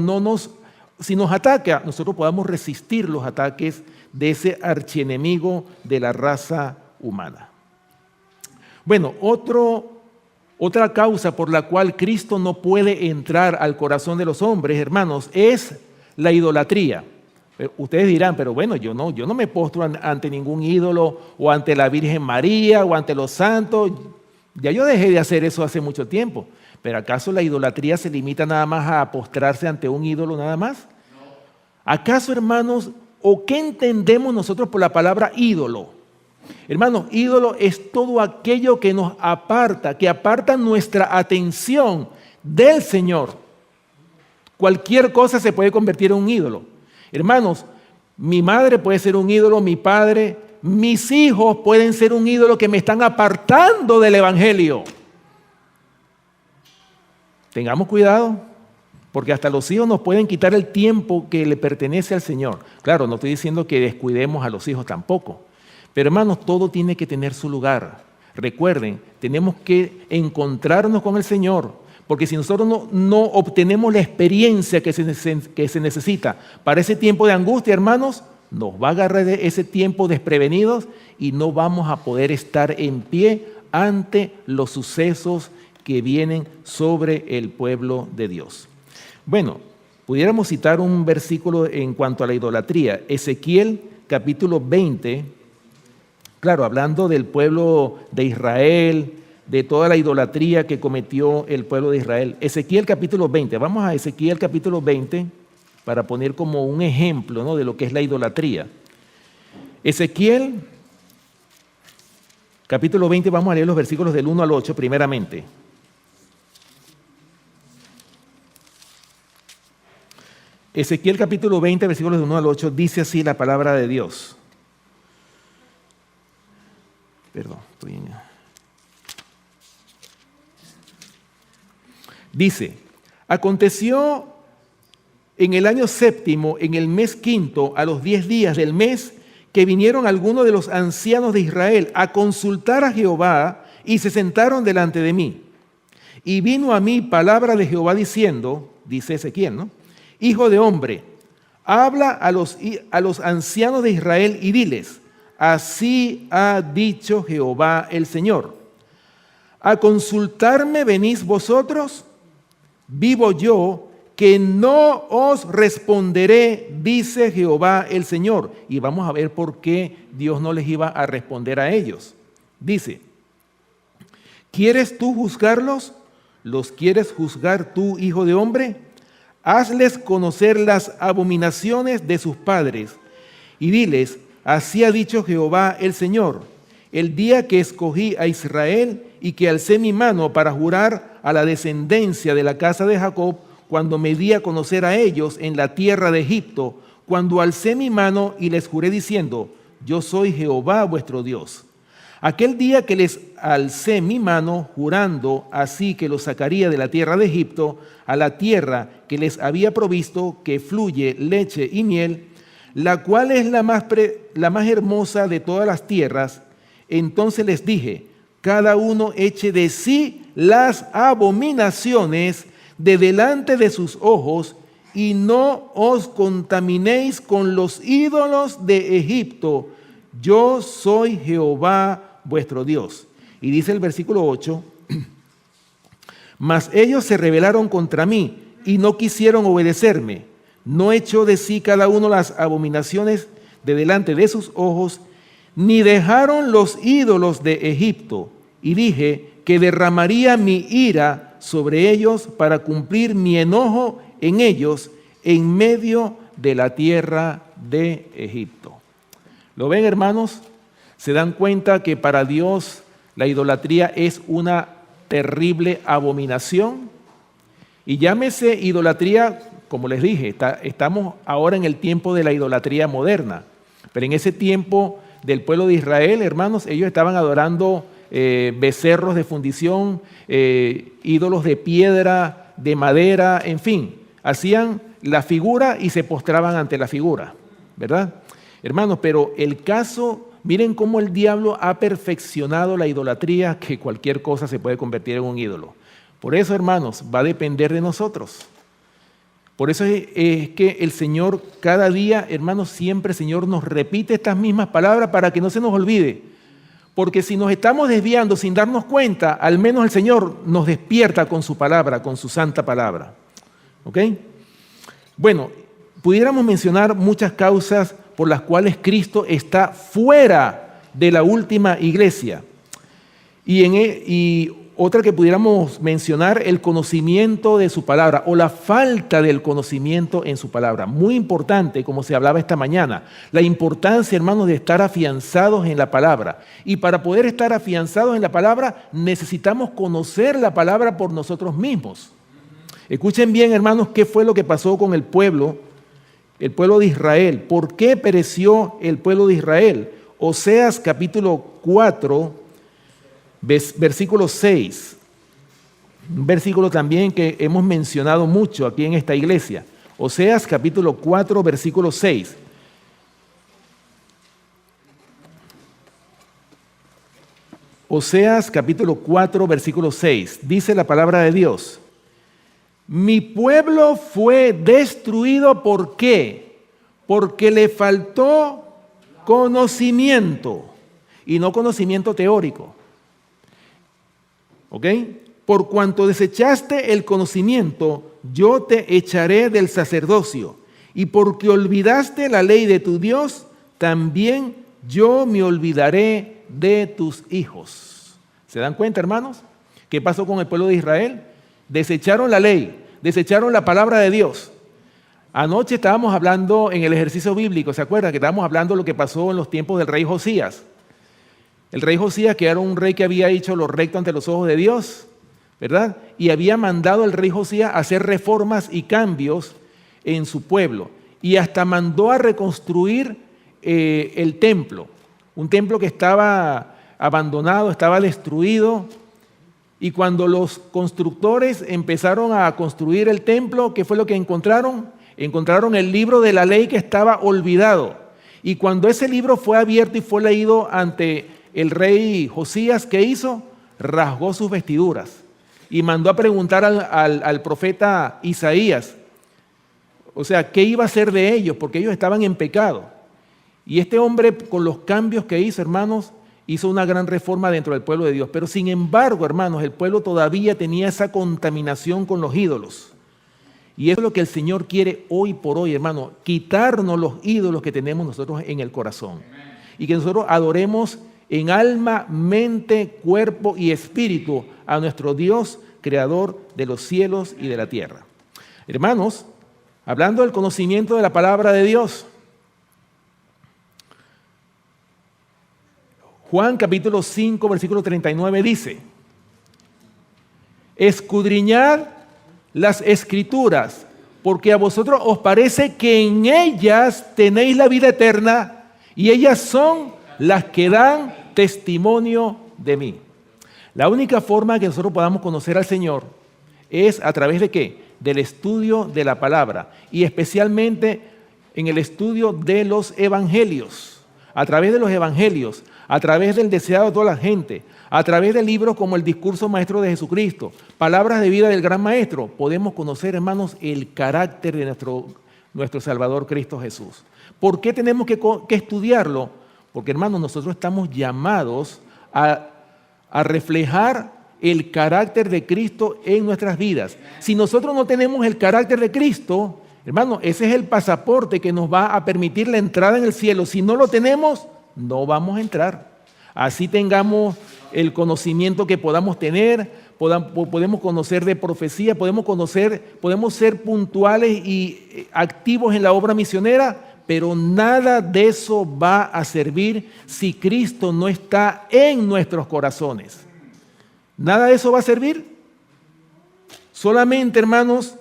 si nos ataca, nosotros podamos resistir los ataques de ese archienemigo de la raza humana. Bueno, otra causa por la cual Cristo no puede entrar al corazón de los hombres, hermanos, es la idolatría. Ustedes dirán, pero bueno, yo no me postro ante ningún ídolo o ante la Virgen María o ante los santos. Ya yo dejé de hacer eso hace mucho tiempo. ¿Pero acaso la idolatría se limita nada más a postrarse ante un ídolo nada más? ¿Acaso, hermanos, o qué entendemos nosotros por la palabra ídolo? Hermanos, ídolo es todo aquello que nos aparta, que aparta nuestra atención del Señor. Cualquier cosa se puede convertir en un ídolo. Hermanos, mi madre puede ser un ídolo, mi padre, mis hijos pueden ser un ídolo que me están apartando del Evangelio. Tengamos cuidado, porque hasta los hijos nos pueden quitar el tiempo que le pertenece al Señor. Claro, no estoy diciendo que descuidemos a los hijos tampoco, pero hermanos, todo tiene que tener su lugar. Recuerden, tenemos que encontrarnos con el Señor, porque si nosotros no obtenemos la experiencia que se necesita para ese tiempo de angustia, hermanos, nos va a agarrar ese tiempo desprevenidos y no vamos a poder estar en pie ante los sucesos que vienen sobre el pueblo de Dios. Bueno, pudiéramos citar un versículo en cuanto a la idolatría. Ezequiel capítulo 20, claro, hablando del pueblo de Israel, de toda la idolatría que cometió el pueblo de Israel. Ezequiel capítulo 20, vamos a Ezequiel capítulo 20 para poner como un ejemplo, ¿no?, de lo que es la idolatría. Ezequiel capítulo 20, vamos a leer los versículos del 1 al 8 primeramente. Ezequiel capítulo 20, versículos del 1 al 8, dice así la palabra de Dios. Dice, aconteció en el año séptimo, en el mes quinto, a los 10 días del mes, que vinieron algunos de los ancianos de Israel a consultar a Jehová y se sentaron delante de mí. Y vino a mí palabra de Jehová diciendo, dice Ezequiel, ¿no? Hijo de hombre, habla a los ancianos de Israel y diles, así ha dicho Jehová el Señor. ¿A consultarme venís vosotros? Vivo yo, que no os responderé, dice Jehová el Señor. Y vamos a ver por qué Dios no les iba a responder a ellos. Dice, ¿quieres tú juzgarlos? ¿Los quieres juzgar tú, hijo de hombre? Hazles conocer las abominaciones de sus padres y diles, así ha dicho Jehová el Señor, el día que escogí a Israel y que alcé mi mano para jurar a la descendencia de la casa de Jacob, cuando me di a conocer a ellos en la tierra de Egipto, cuando alcé mi mano y les juré diciendo, yo soy Jehová vuestro Dios. Aquel día que les alcé mi mano, jurando así que los sacaría de la tierra de Egipto, a la tierra que les había provisto, que fluye leche y miel, la cual es la más hermosa de todas las tierras, entonces les dije, cada uno eche de sí las abominaciones de delante de sus ojos, y no os contaminéis con los ídolos de Egipto. Yo soy Jehová vuestro Dios. Y dice el versículo 8, mas ellos se rebelaron contra mí y no quisieron obedecerme. No echó de sí cada uno las abominaciones de delante de sus ojos, ni dejaron los ídolos de Egipto. Y dije que derramaría mi ira sobre ellos para cumplir mi enojo en ellos en medio de la tierra de Egipto. ¿Lo ven, hermanos? ¿Se dan cuenta que para Dios la idolatría es una terrible abominación? Y llámese idolatría, como les dije, estamos ahora en el tiempo de la idolatría moderna. Pero en ese tiempo del pueblo de Israel, hermanos, ellos estaban adorando becerros de fundición, ídolos de piedra, de madera, en fin. Hacían la figura y se postraban ante la figura, ¿verdad? Hermanos, pero el caso, miren cómo el diablo ha perfeccionado la idolatría, que cualquier cosa se puede convertir en un ídolo. Por eso, hermanos, va a depender de nosotros. Por eso es que el Señor cada día, hermanos, siempre el Señor nos repite estas mismas palabras para que no se nos olvide. Porque si nos estamos desviando sin darnos cuenta, al menos el Señor nos despierta con su palabra, con su santa palabra. ¿Ok? Bueno, pudiéramos mencionar muchas causas por las cuales Cristo está fuera de la última iglesia. Y otra que pudiéramos mencionar, el conocimiento de su palabra o la falta del conocimiento en su palabra. Muy importante, como se hablaba esta mañana, la importancia, hermanos, de estar afianzados en la palabra. Y para poder estar afianzados en la palabra, necesitamos conocer la palabra por nosotros mismos. Escuchen bien, hermanos, qué fue lo que pasó con el pueblo de Israel. ¿Por qué pereció el pueblo de Israel? Oseas capítulo 4, versículo 6, un versículo también que hemos mencionado mucho aquí en esta iglesia. Oseas capítulo 4, versículo 6. Oseas capítulo 4, versículo 6. Dice la palabra de Dios: mi pueblo fue destruido, ¿por qué? Porque le faltó conocimiento, y no conocimiento teórico. ¿Ok? Por cuanto desechaste el conocimiento, yo te echaré del sacerdocio. Y porque olvidaste la ley de tu Dios, también yo me olvidaré de tus hijos. ¿Se dan cuenta, hermanos? ¿Qué pasó con el pueblo de Israel? Desecharon la ley, desecharon la palabra de Dios. Anoche estábamos hablando en el ejercicio bíblico, ¿se acuerdan? Que estábamos hablando de lo que pasó en los tiempos del rey Josías. El rey Josías, que era un rey que había hecho lo recto ante los ojos de Dios, ¿verdad? Y había mandado al rey Josías a hacer reformas y cambios en su pueblo. Y hasta mandó a reconstruir el templo. Un templo que estaba abandonado, estaba destruido. Y cuando los constructores empezaron a construir el templo, ¿qué fue lo que encontraron? Encontraron el libro de la ley que estaba olvidado. Y cuando ese libro fue abierto y fue leído ante el rey Josías, ¿qué hizo? Rasgó sus vestiduras y mandó a preguntar al profeta Isaías, o sea, ¿qué iba a hacer de ellos? Porque ellos estaban en pecado. Y este hombre, con los cambios que hizo, hermanos, hizo una gran reforma dentro del pueblo de Dios. Pero sin embargo, hermanos, el pueblo todavía tenía esa contaminación con los ídolos. Y eso es lo que el Señor quiere hoy por hoy, hermano, quitarnos los ídolos que tenemos nosotros en el corazón. Y que nosotros adoremos en alma, mente, cuerpo y espíritu a nuestro Dios, creador de los cielos y de la tierra. Hermanos, hablando del conocimiento de la palabra de Dios, Juan capítulo 5, versículo 39 dice: escudriñad las escrituras, porque a vosotros os parece que en ellas tenéis la vida eterna, y ellas son las que dan testimonio de mí. La única forma que nosotros podamos conocer al Señor es a través de ¿qué? Del estudio de la palabra, y especialmente en el estudio de los evangelios. A través de los evangelios, a través del deseado de toda la gente, a través de libros como el Discurso Maestro de Jesucristo, Palabras de Vida del Gran Maestro, podemos conocer, hermanos, el carácter de nuestro Salvador Cristo Jesús. ¿Por qué tenemos que estudiarlo? Porque, hermanos, nosotros estamos llamados a reflejar el carácter de Cristo en nuestras vidas. Si nosotros no tenemos el carácter de Cristo, hermano, ese es el pasaporte que nos va a permitir la entrada en el cielo. Si no lo tenemos, no vamos a entrar. Así tengamos el conocimiento que podamos tener, podemos conocer de profecía, podemos ser puntuales y activos en la obra misionera, pero nada de eso va a servir si Cristo no está en nuestros corazones. Nada de eso va a servir. Solamente, hermanos,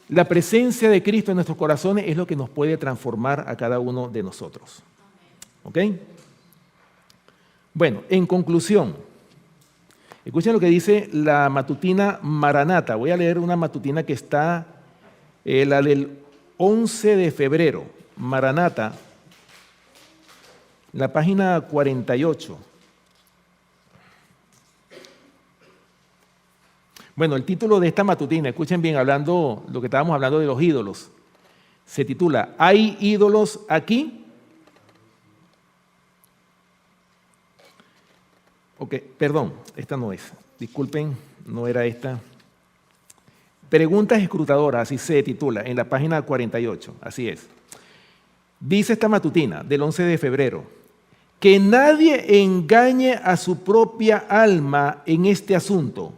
la presencia de Cristo en nuestros corazones es lo que nos puede transformar a cada uno de nosotros. ¿Ok? Bueno, en conclusión, escuchen lo que dice la matutina Maranata. Voy a leer una matutina que está, la del 11 de febrero, Maranata, la página 48. Bueno, el título de esta matutina, escuchen bien, hablando lo que estábamos hablando de los ídolos, se titula ¿Hay ídolos aquí? Ok, perdón, esta no es. Disculpen, no era esta. Preguntas escrutadoras, así se titula, en la página 48, así es. Dice esta matutina del 11 de febrero, que nadie engañe a su propia alma en este asunto.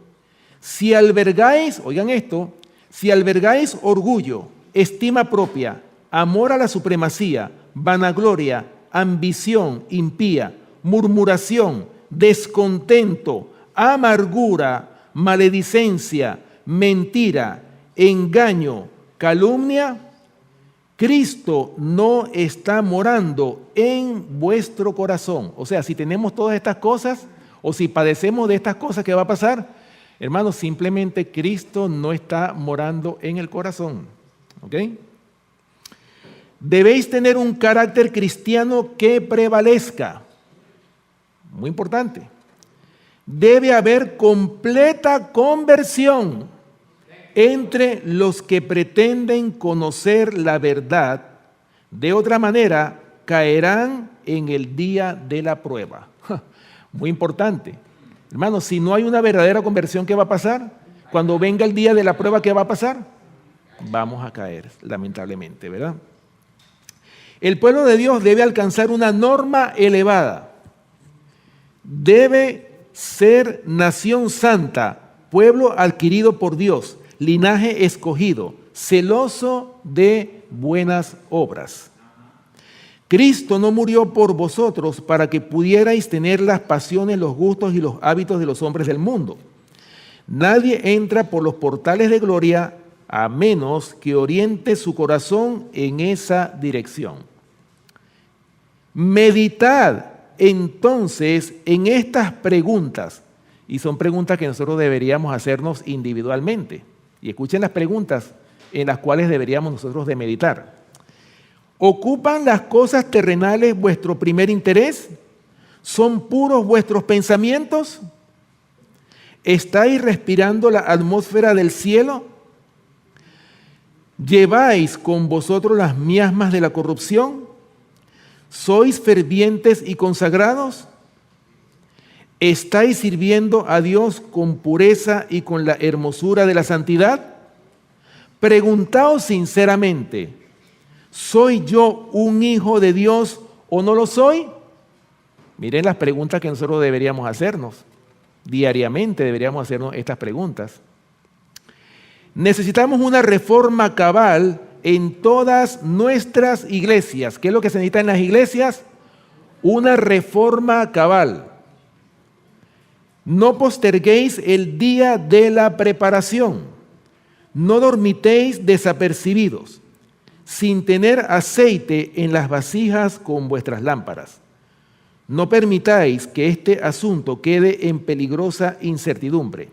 Si albergáis, oigan esto, si albergáis orgullo, estima propia, amor a la supremacía, vanagloria, ambición impía, murmuración, descontento, amargura, maledicencia, mentira, engaño, calumnia, Cristo no está morando en vuestro corazón. O sea, si tenemos todas estas cosas o si padecemos de estas cosas, ¿qué va a pasar? Hermanos, simplemente Cristo no está morando en el corazón. ¿Ok? Debéis tener un carácter cristiano que prevalezca. Muy importante. Debe haber completa conversión entre los que pretenden conocer la verdad. De otra manera, caerán en el día de la prueba. Muy importante. Hermanos, si no hay una verdadera conversión, ¿qué va a pasar? Cuando venga el día de la prueba, ¿qué va a pasar? Vamos a caer, lamentablemente, ¿verdad? El pueblo de Dios debe alcanzar una norma elevada. Debe ser nación santa, pueblo adquirido por Dios, linaje escogido, celoso de buenas obras. Cristo no murió por vosotros para que pudierais tener las pasiones, los gustos y los hábitos de los hombres del mundo. Nadie entra por los portales de gloria a menos que oriente su corazón en esa dirección. Meditad entonces en estas preguntas, y son preguntas que nosotros deberíamos hacernos individualmente. Y escuchen las preguntas en las cuales deberíamos nosotros de meditar. ¿Ocupan las cosas terrenales vuestro primer interés? ¿Son puros vuestros pensamientos? ¿Estáis respirando la atmósfera del cielo? ¿Lleváis con vosotros las miasmas de la corrupción? ¿Sois fervientes y consagrados? ¿Estáis sirviendo a Dios con pureza y con la hermosura de la santidad? Preguntaos sinceramente, ¿soy yo un hijo de Dios o no lo soy? Miren las preguntas que nosotros deberíamos hacernos. Diariamente deberíamos hacernos estas preguntas. Necesitamos una reforma cabal en todas nuestras iglesias. ¿Qué es lo que se necesita en las iglesias? Una reforma cabal. No posterguéis el día de la preparación. No dormitéis desapercibidos, sin tener aceite en las vasijas con vuestras lámparas. No permitáis que este asunto quede en peligrosa incertidumbre.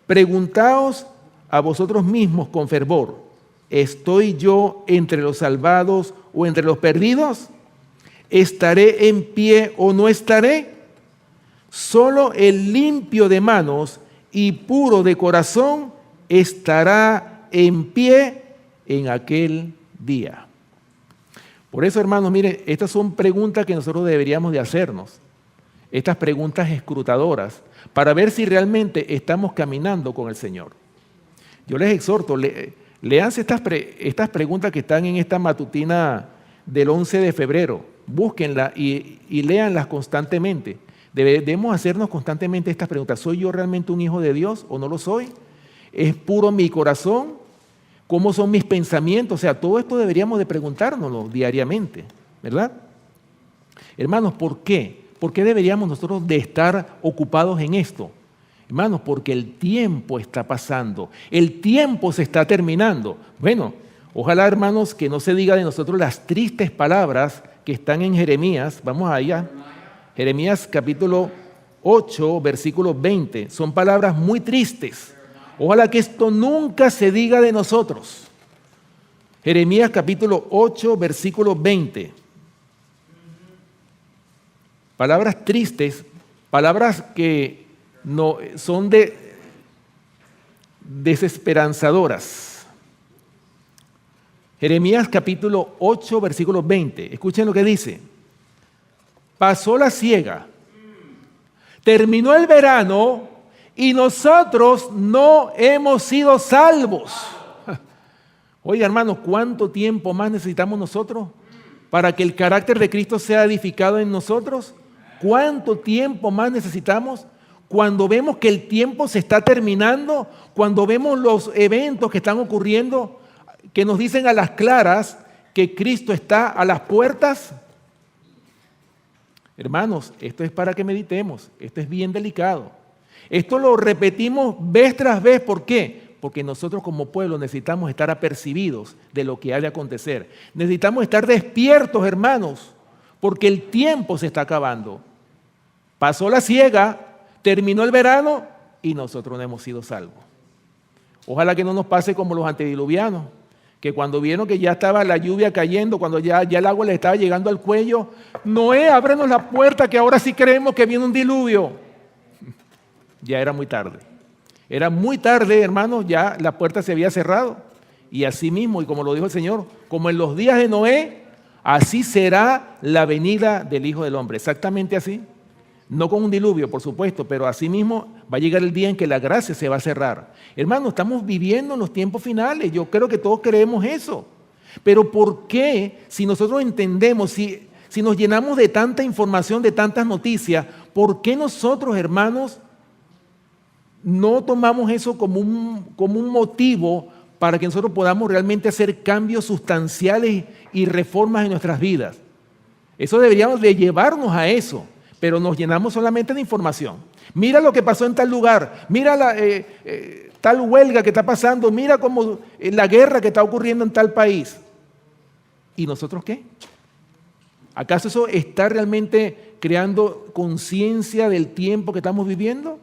Preguntaos a vosotros mismos con fervor, ¿estoy yo entre los salvados o entre los perdidos? ¿Estaré en pie o no estaré? Solo el limpio de manos y puro de corazón estará en pie en aquel día. Por eso, hermanos, miren, estas son preguntas que nosotros deberíamos de hacernos. Estas preguntas escrutadoras para ver si realmente estamos caminando con el Señor. Yo les exhorto, leanse estas preguntas que están en esta matutina del 11 de febrero. Búsquenlas y léanlas constantemente. Debemos hacernos constantemente estas preguntas. ¿Soy yo realmente un hijo de Dios o no lo soy? ¿Es puro mi corazón? ¿Cómo son mis pensamientos? O sea, todo esto deberíamos de preguntárnoslo diariamente, ¿verdad? Hermanos, ¿por qué? ¿Por qué deberíamos nosotros de estar ocupados en esto? Hermanos, porque el tiempo está pasando, el tiempo se está terminando. Bueno, ojalá, hermanos, que no se diga de nosotros las tristes palabras que están en Jeremías. Vamos allá. Jeremías capítulo 8, versículo 20. Son palabras muy tristes. Ojalá que esto nunca se diga de nosotros. Jeremías capítulo 8, versículo 20. Palabras tristes, palabras que no son desesperanzadoras. Jeremías capítulo 8, versículo 20. Escuchen lo que dice. Pasó la siega, terminó el verano y nosotros no hemos sido salvos. Oiga, hermanos, ¿cuánto tiempo más necesitamos nosotros para que el carácter de Cristo sea edificado en nosotros? ¿Cuánto tiempo más necesitamos? Cuando vemos que el tiempo se está terminando, cuando vemos los eventos que están ocurriendo, que nos dicen a las claras que Cristo está a las puertas. Hermanos, esto es para que meditemos, esto es bien delicado. Esto lo repetimos vez tras vez, ¿por qué? Porque nosotros como pueblo necesitamos estar apercibidos de lo que ha de acontecer. Necesitamos estar despiertos, hermanos, porque el tiempo se está acabando. Pasó la siega, terminó el verano y nosotros no hemos sido salvos. Ojalá que no nos pase como los antediluvianos, que cuando vieron que ya estaba la lluvia cayendo, cuando ya el agua le estaba llegando al cuello, Noé, ábrenos la puerta que ahora sí creemos que viene un diluvio. Ya era muy tarde. Era muy tarde, hermanos, ya la puerta se había cerrado. Y así mismo, y como lo dijo el Señor, como en los días de Noé, así será la venida del Hijo del Hombre. Exactamente así. No con un diluvio, por supuesto, pero así mismo va a llegar el día en que la gracia se va a cerrar. Hermanos, estamos viviendo en los tiempos finales. Yo creo que todos creemos eso. Pero ¿por qué, si nosotros entendemos, si nos llenamos de tanta información, de tantas noticias, por qué nosotros, hermanos, no tomamos eso como un motivo para que nosotros podamos realmente hacer cambios sustanciales y reformas en nuestras vidas? Eso deberíamos de llevarnos a eso. Pero nos llenamos solamente de información. Mira lo que pasó en tal lugar, mira tal huelga que está pasando, mira cómo la guerra que está ocurriendo en tal país. ¿Y nosotros qué? ¿Acaso eso está realmente creando conciencia del tiempo que estamos viviendo?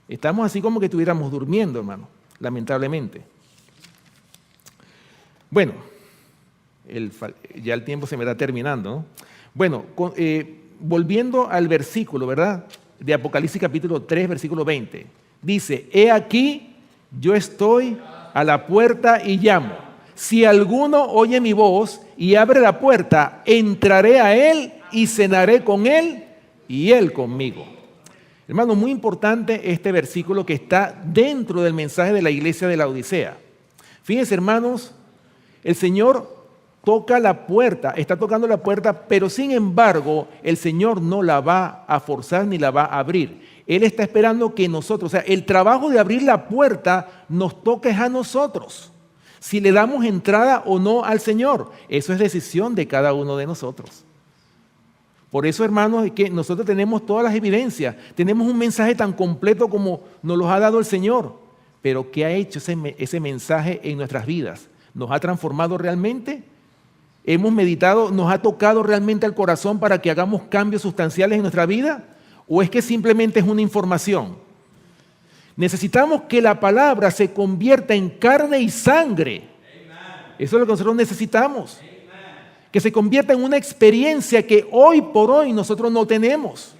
Estamos así como que estuviéramos durmiendo, hermano, lamentablemente. Bueno, ya el tiempo se me está terminando, ¿no? Bueno, volviendo al versículo, ¿verdad? De Apocalipsis capítulo 3, versículo 20. Dice, he aquí, yo estoy a la puerta y llamo. Si alguno oye mi voz y abre la puerta, entraré a él y cenaré con él y él conmigo. Hermano, muy importante este versículo que está dentro del mensaje de la iglesia de la Odisea. Fíjense, hermanos, el Señor toca la puerta, está tocando la puerta, pero sin embargo el Señor no la va a forzar ni la va a abrir. Él está esperando que nosotros, o sea, el trabajo de abrir la puerta nos toca a nosotros. Si le damos entrada o no al Señor, eso es decisión de cada uno de nosotros. Por eso, hermanos, es que nosotros tenemos todas las evidencias, tenemos un mensaje tan completo como nos lo ha dado el Señor. Pero ¿qué ha hecho ese mensaje en nuestras vidas? ¿Nos ha transformado realmente? ¿Hemos meditado, nos ha tocado realmente al corazón para que hagamos cambios sustanciales en nuestra vida? ¿O es que simplemente es una información? Necesitamos que la palabra se convierta en carne y sangre. Eso es lo que nosotros necesitamos. Que se convierta en una experiencia que hoy por hoy nosotros no tenemos.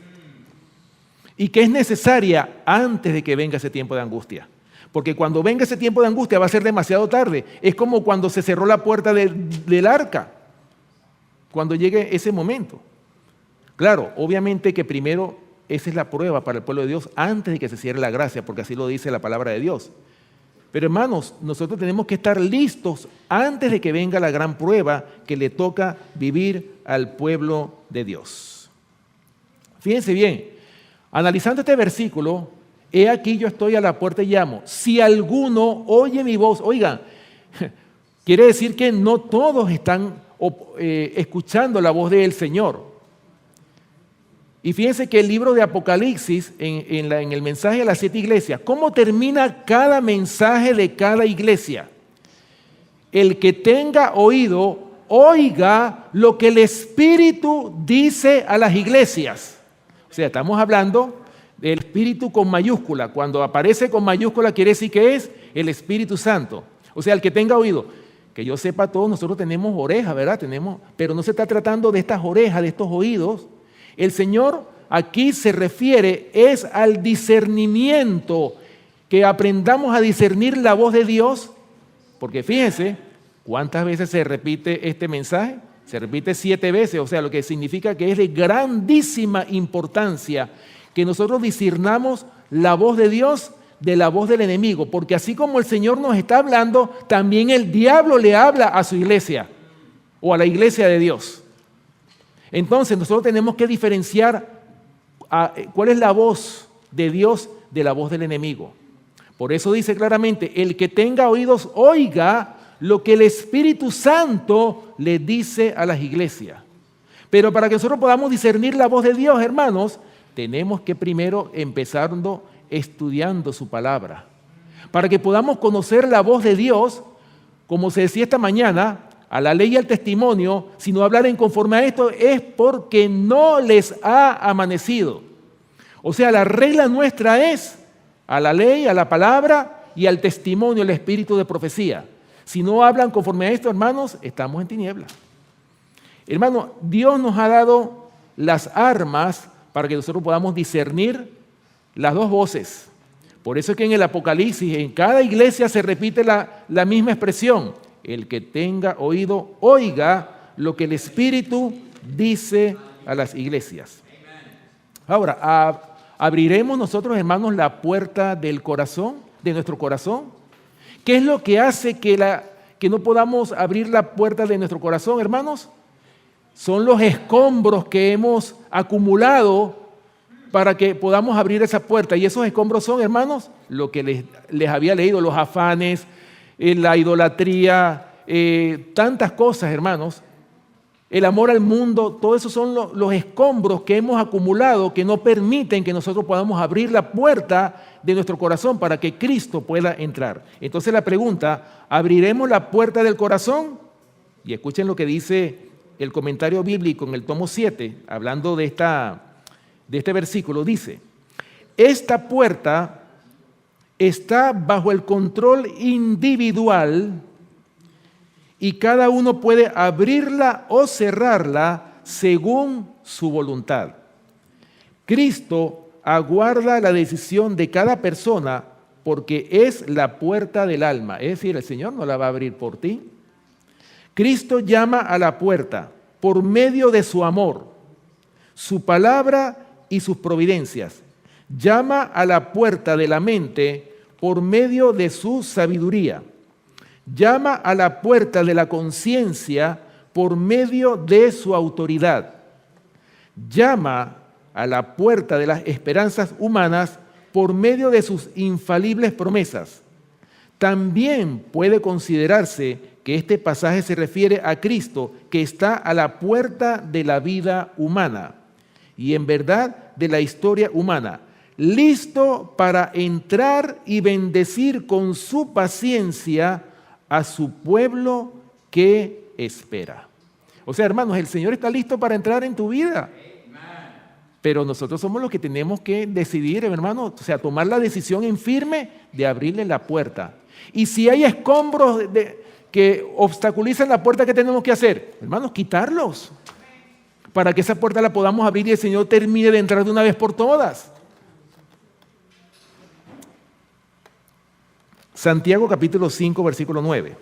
Y que es necesaria antes de que venga ese tiempo de angustia. Porque cuando venga ese tiempo de angustia va a ser demasiado tarde. Es como cuando se cerró la puerta del arca. Cuando llegue ese momento. Claro, obviamente que primero esa es la prueba para el pueblo de Dios antes de que se cierre la gracia, porque así lo dice la palabra de Dios. Pero hermanos, nosotros tenemos que estar listos antes de que venga la gran prueba que le toca vivir al pueblo de Dios. Fíjense bien, analizando este versículo, he aquí yo estoy a la puerta y llamo. Si alguno oye mi voz, oigan, quiere decir que no todos están escuchando la voz del Señor. Y fíjense que el libro de Apocalipsis, en el mensaje a las 7 iglesias, ¿cómo termina cada mensaje de cada iglesia? El que tenga oído, oiga lo que el Espíritu dice a las iglesias. O sea, estamos hablando del Espíritu con mayúscula. Cuando aparece con mayúscula quiere decir que es el Espíritu Santo. O sea, el que tenga oído. Que yo sepa, todos nosotros tenemos orejas, ¿verdad? Pero no se está tratando de estas orejas, de estos oídos. El Señor aquí se refiere es al discernimiento, que aprendamos a discernir la voz de Dios, porque fíjense, ¿cuántas veces se repite este mensaje? Se repite 7 veces, o sea, lo que significa que es de grandísima importancia que nosotros discernamos la voz de Dios de la voz del enemigo, porque así como el Señor nos está hablando, también el diablo le habla a su iglesia o a la iglesia de Dios. Entonces nosotros tenemos que diferenciar cuál es la voz de Dios de la voz del enemigo. Por eso dice claramente, el que tenga oídos oiga lo que el Espíritu Santo le dice a las iglesias. Pero para que nosotros podamos discernir la voz de Dios, hermanos, tenemos que primero empezar estudiando su palabra. Para que podamos conocer la voz de Dios, como se decía esta mañana, a la ley y al testimonio, si no hablaren conforme a esto, es porque no les ha amanecido. O sea, la regla nuestra es a la ley, a la palabra y al testimonio, el espíritu de profecía. Si no hablan conforme a esto, hermanos, estamos en tinieblas. Hermano, Dios nos ha dado las armas para que nosotros podamos discernir las dos voces. Por eso es que en el Apocalipsis, en cada iglesia se repite la misma expresión. El que tenga oído, oiga lo que el Espíritu dice a las iglesias. Ahora, ¿abriremos nosotros, hermanos, la puerta del corazón, de nuestro corazón? ¿Qué es lo que hace que no podamos abrir la puerta de nuestro corazón, hermanos? Son los escombros que hemos acumulado para que podamos abrir esa puerta. Y esos escombros son, hermanos, lo que les había leído, los afanes, la idolatría, tantas cosas, hermanos, el amor al mundo, todo eso son los escombros que hemos acumulado que no permiten que nosotros podamos abrir la puerta de nuestro corazón para que Cristo pueda entrar. Entonces la pregunta, ¿abriremos la puerta del corazón? Y escuchen lo que dice el comentario bíblico en el tomo 7, hablando de este versículo, dice, esta puerta está bajo el control individual y cada uno puede abrirla o cerrarla según su voluntad. Cristo aguarda la decisión de cada persona porque es la puerta del alma. Es decir, el Señor no la va a abrir por ti. Cristo llama a la puerta por medio de su amor, su palabra y sus providencias. Llama a la puerta de la mente por medio de su sabiduría. Llama a la puerta de la conciencia por medio de su autoridad. Llama a la puerta de las esperanzas humanas por medio de sus infalibles promesas. También puede considerarse que este pasaje se refiere a Cristo, que está a la puerta de la vida humana y en verdad de la historia humana, listo para entrar y bendecir con su paciencia a su pueblo que espera. O sea, hermanos, el Señor está listo para entrar en tu vida. Pero nosotros somos los que tenemos que decidir, hermanos, o sea, tomar la decisión en firme de abrirle la puerta. Y si hay escombros que obstaculizan la puerta, ¿qué tenemos que hacer? Hermanos, quitarlos para que esa puerta la podamos abrir y el Señor termine de entrar de una vez por todas. Santiago capítulo 5, versículo 9.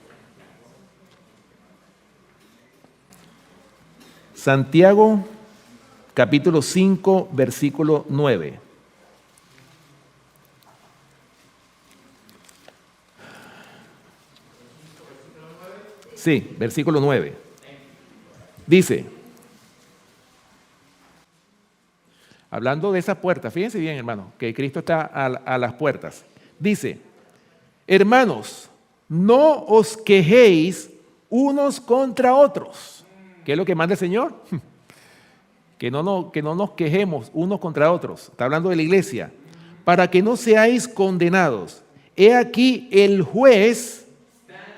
Santiago capítulo 5, versículo 9. Sí, versículo 9. Dice, hablando de esa puerta, fíjense bien, hermano, que Cristo está a las puertas. Dice, hermanos, no os quejéis unos contra otros. ¿Qué es lo que manda el Señor? que no nos quejemos unos contra otros. Está hablando de la iglesia. Para que no seáis condenados. He aquí el juez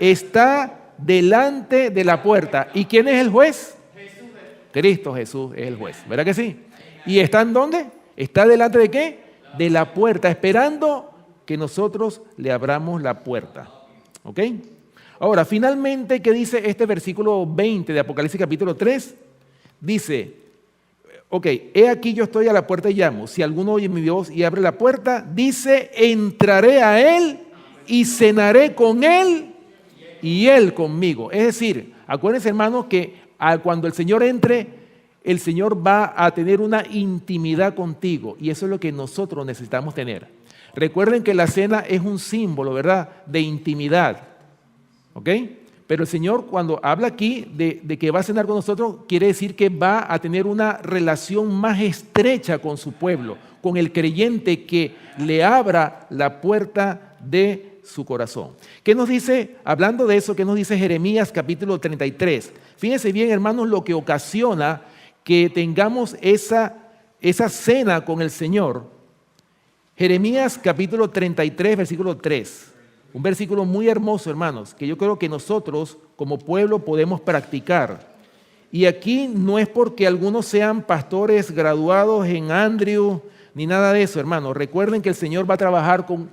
está delante de la puerta. ¿Y quién es el juez? Jesús. Cristo Jesús es el juez. ¿Verdad que sí? ¿Y está en dónde? ¿Está delante de qué? De la puerta, esperando que nosotros le abramos la puerta. ¿Ok? Ahora, finalmente, ¿qué dice este versículo 20 de Apocalipsis capítulo 3? Dice, ok, he aquí yo estoy a la puerta y llamo. Si alguno oye mi voz y abre la puerta, dice, entraré a él y cenaré con él y él conmigo. Es decir, acuérdense, hermanos, que cuando el Señor entre, el Señor va a tener una intimidad contigo y eso es lo que nosotros necesitamos tener. Recuerden que la cena es un símbolo, ¿verdad?, de intimidad. ¿Ok? Pero el Señor, cuando habla aquí de que va a cenar con nosotros, quiere decir que va a tener una relación más estrecha con su pueblo, con el creyente que le abra la puerta de su corazón. ¿Qué nos dice, hablando de eso, qué nos dice Jeremías capítulo 33? Fíjense bien, hermanos, lo que ocasiona que tengamos esa cena con el Señor. Jeremías capítulo 33, versículo 3. Un versículo muy hermoso, hermanos, que yo creo que nosotros como pueblo podemos practicar. Y aquí no es porque algunos sean pastores graduados en Andrew, ni nada de eso, hermanos. Recuerden que el Señor va a trabajar con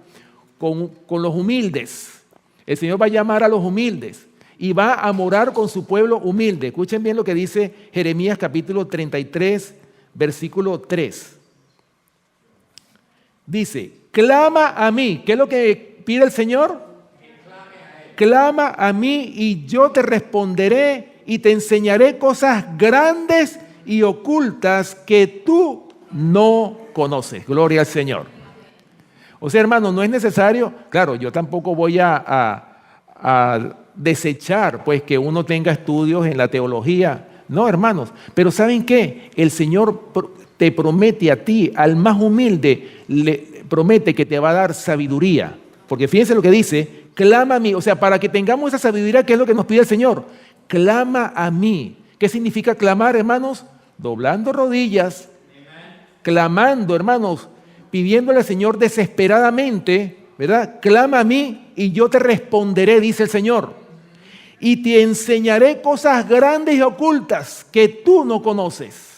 los humildes. El Señor va a llamar a los humildes y va a morar con su pueblo humilde. Escuchen bien lo que dice Jeremías capítulo 33, versículo 3. Dice, clama a mí. ¿Qué es lo que pide el Señor? Clama a mí y yo te responderé y te enseñaré cosas grandes y ocultas que tú no conoces. Gloria al Señor. O sea, hermano, no es necesario, claro, yo tampoco voy a desechar pues que uno tenga estudios en la teología. No, hermanos, pero ¿saben qué? El Señor te promete a ti, al más humilde, le promete que te va a dar sabiduría. Porque fíjense lo que dice, clama a mí. O sea, para que tengamos esa sabiduría, ¿qué es lo que nos pide el Señor? Clama a mí. ¿Qué significa clamar, hermanos? Doblando rodillas, clamando, hermanos, pidiéndole al Señor desesperadamente, ¿verdad? Clama a mí y yo te responderé, dice el Señor. Y te enseñaré cosas grandes y ocultas que tú no conoces.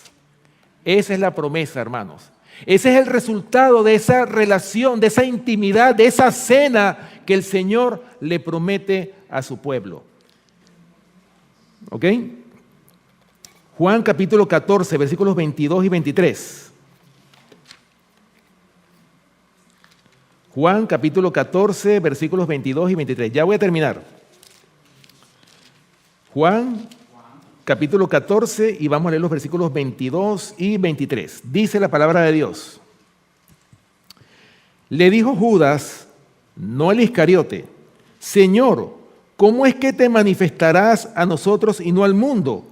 Esa es la promesa, hermanos. Ese es el resultado de esa relación, de esa intimidad, de esa cena que el Señor le promete a su pueblo. ¿Ok? Juan capítulo 14, versículos 22 y 23. Juan capítulo 14, versículos 22 y 23. Ya voy a terminar. Juan capítulo 14 y vamos a leer los versículos 22 y 23. Dice la palabra de Dios. Le dijo Judas, no el Iscariote, Señor, ¿cómo es que te manifestarás a nosotros y no al mundo?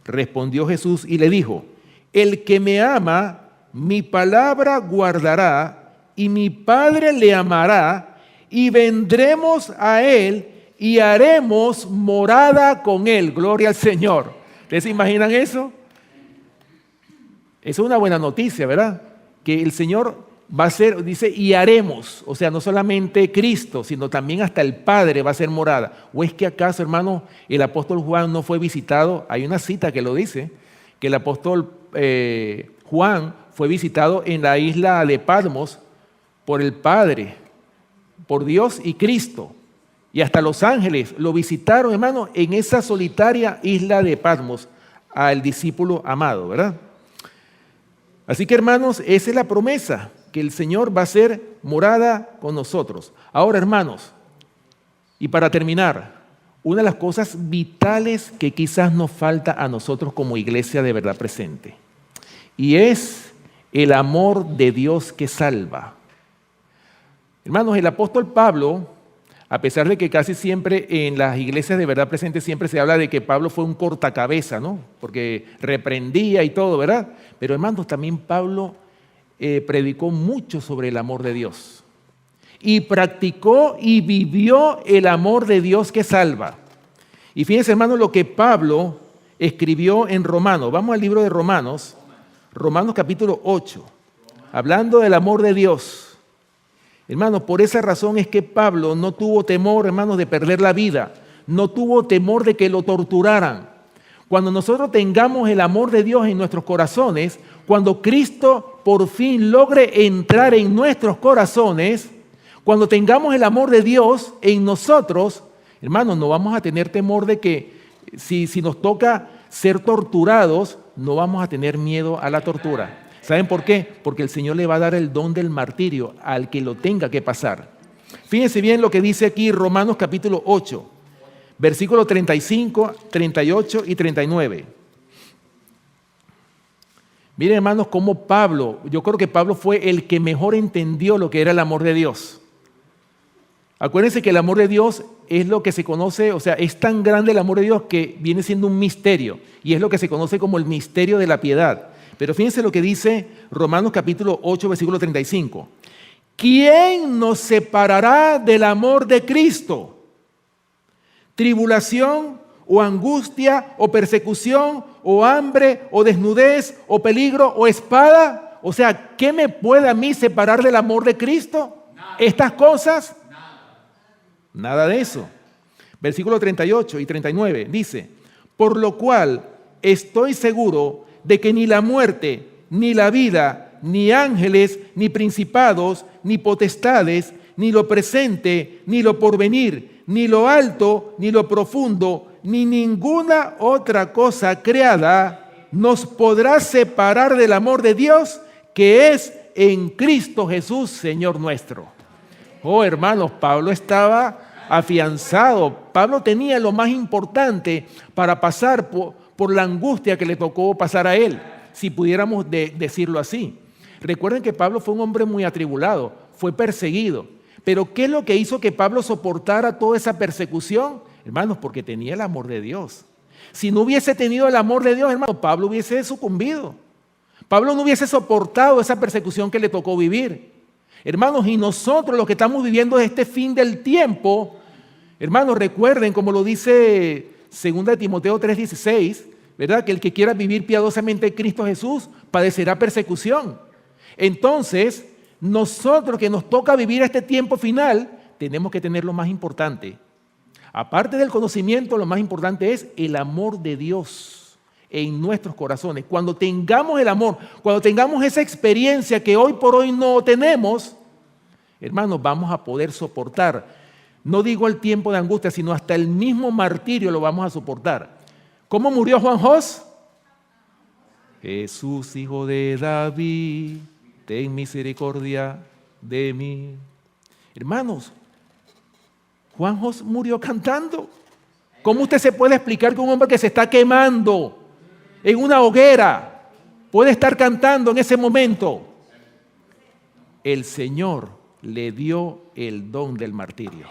Respondió Jesús y le dijo, el que me ama, mi palabra guardará y mi Padre le amará y vendremos a él y haremos morada con él. Gloria al Señor. ¿Ustedes se imaginan eso? Eso es una buena noticia, ¿verdad? Que el Señor va a ser, dice, y haremos. O sea, no solamente Cristo, sino también hasta el Padre va a ser morada. ¿O es que acaso, hermano, el apóstol Juan no fue visitado? Hay una cita que lo dice, que el apóstol Juan fue visitado en la isla de Patmos por el Padre, por Dios y Cristo. Y hasta los ángeles lo visitaron, hermano, en esa solitaria isla de Patmos al discípulo amado, ¿verdad? Así que, hermanos, esa es la promesa, que el Señor va a ser morada con nosotros. Ahora, hermanos, y para terminar, una de las cosas vitales que quizás nos falta a nosotros como iglesia de verdad presente, y es el amor de Dios que salva. Hermanos, el apóstol Pablo, a pesar de que casi siempre en las iglesias de verdad presentes siempre se habla de que Pablo fue un cortacabeza, ¿no? Porque reprendía y todo, ¿verdad? Pero hermanos, también Pablo predicó mucho sobre el amor de Dios. Y practicó y vivió el amor de Dios que salva. Y fíjense, hermanos, lo que Pablo escribió en Romanos. Vamos al libro de Romanos, Romanos capítulo 8, hablando del amor de Dios. Hermanos, por esa razón es que Pablo no tuvo temor, hermanos, de perder la vida. No tuvo temor de que lo torturaran. Cuando nosotros tengamos el amor de Dios en nuestros corazones, cuando Cristo por fin logre entrar en nuestros corazones, cuando tengamos el amor de Dios en nosotros, hermanos, no vamos a tener temor de que si nos toca ser torturados, no vamos a tener miedo a la tortura. ¿Saben por qué? Porque el Señor le va a dar el don del martirio al que lo tenga que pasar. Fíjense bien lo que dice aquí Romanos capítulo 8, versículos 35, 38 y 39. Miren, hermanos, cómo Pablo, yo creo que Pablo fue el que mejor entendió lo que era el amor de Dios. Acuérdense que el amor de Dios es lo que se conoce, o sea, es tan grande el amor de Dios que viene siendo un misterio, y es lo que se conoce como el misterio de la piedad. Pero fíjense lo que dice Romanos capítulo 8, versículo 35. ¿Quién nos separará del amor de Cristo? ¿Tribulación o angustia o persecución o hambre o desnudez o peligro o espada? O sea, ¿qué me puede a mí separar del amor de Cristo? ¿Estas cosas? Nada de eso. Versículo 38 y 39 dice, por lo cual estoy seguro de que ni la muerte, ni la vida, ni ángeles, ni principados, ni potestades, ni lo presente, ni lo porvenir, ni lo alto, ni lo profundo, ni ninguna otra cosa creada nos podrá separar del amor de Dios que es en Cristo Jesús, Señor nuestro. Oh, hermanos, Pablo estaba afianzado. Pablo tenía lo más importante para pasar por la angustia que le tocó pasar a él, si pudiéramos decirlo así. Recuerden que Pablo fue un hombre muy atribulado, fue perseguido. Pero ¿qué es lo que hizo que Pablo soportara toda esa persecución? Hermanos, porque tenía el amor de Dios. Si no hubiese tenido el amor de Dios, hermanos, Pablo hubiese sucumbido. Pablo no hubiese soportado esa persecución que le tocó vivir. Hermanos, y nosotros los que estamos viviendo este fin del tiempo, hermanos, recuerden, como lo dice 2 Timoteo 3:16, ¿verdad? Que el que quiera vivir piadosamente en Cristo Jesús padecerá persecución. Entonces, nosotros que nos toca vivir este tiempo final, tenemos que tener lo más importante. Aparte del conocimiento, lo más importante es el amor de Dios en nuestros corazones. Cuando tengamos el amor, cuando tengamos esa experiencia que hoy por hoy no tenemos, hermanos, vamos a poder soportar. No digo el tiempo de angustia, sino hasta el mismo martirio lo vamos a soportar. ¿Cómo murió Juan Jos? Jesús, hijo de David, ten misericordia de mí. Hermanos, Juan Jos murió cantando. ¿Cómo usted se puede explicar que un hombre que se está quemando en una hoguera puede estar cantando en ese momento? El Señor le dio el don del martirio.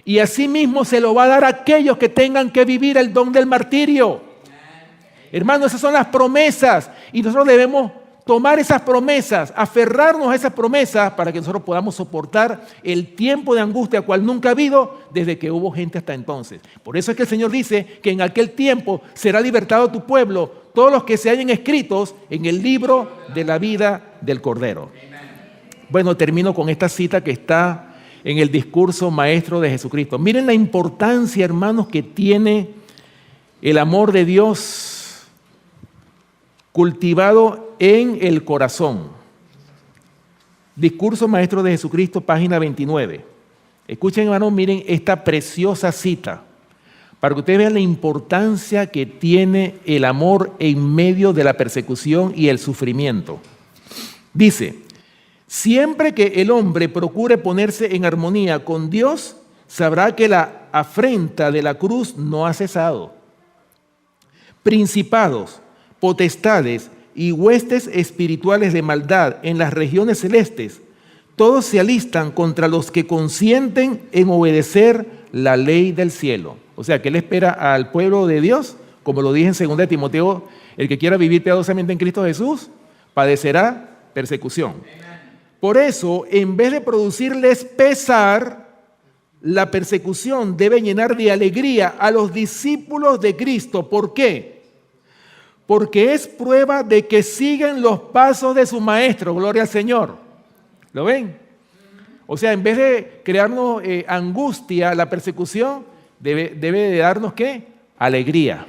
Y así mismo se lo va a dar a aquellos que tengan que vivir el don del martirio. Hermanos, esas son las promesas y nosotros debemos tomar esas promesas, aferrarnos a esas promesas para que nosotros podamos soportar el tiempo de angustia cual nunca ha habido desde que hubo gente hasta entonces. Por eso es que el Señor dice que en aquel tiempo será libertado tu pueblo, todos los que se hayan escritos en el libro de la vida del Cordero. Bueno, termino con esta cita que está en el discurso maestro de Jesucristo. Miren la importancia, hermanos, que tiene el amor de Dios cultivado en el corazón. Discurso maestro de Jesucristo, página 29. Escuchen, hermanos, miren esta preciosa cita, para que ustedes vean la importancia que tiene el amor en medio de la persecución y el sufrimiento. Dice, siempre que el hombre procure ponerse en armonía con Dios, sabrá que la afrenta de la cruz no ha cesado. Principados, potestades y huestes espirituales de maldad en las regiones celestes, todos se alistan contra los que consienten en obedecer la ley del cielo. O sea, ¿qué le espera al pueblo de Dios? Como lo dije en 2 Timoteo, el que quiera vivir piadosamente en Cristo Jesús, padecerá persecución. Por eso, en vez de producirles pesar, la persecución debe llenar de alegría a los discípulos de Cristo. ¿Por qué? porque es prueba de que siguen los pasos de su maestro. Gloria al Señor. ¿Lo ven? O sea, en vez de crearnos angustia, la persecución debe de darnos ¿qué? Alegría.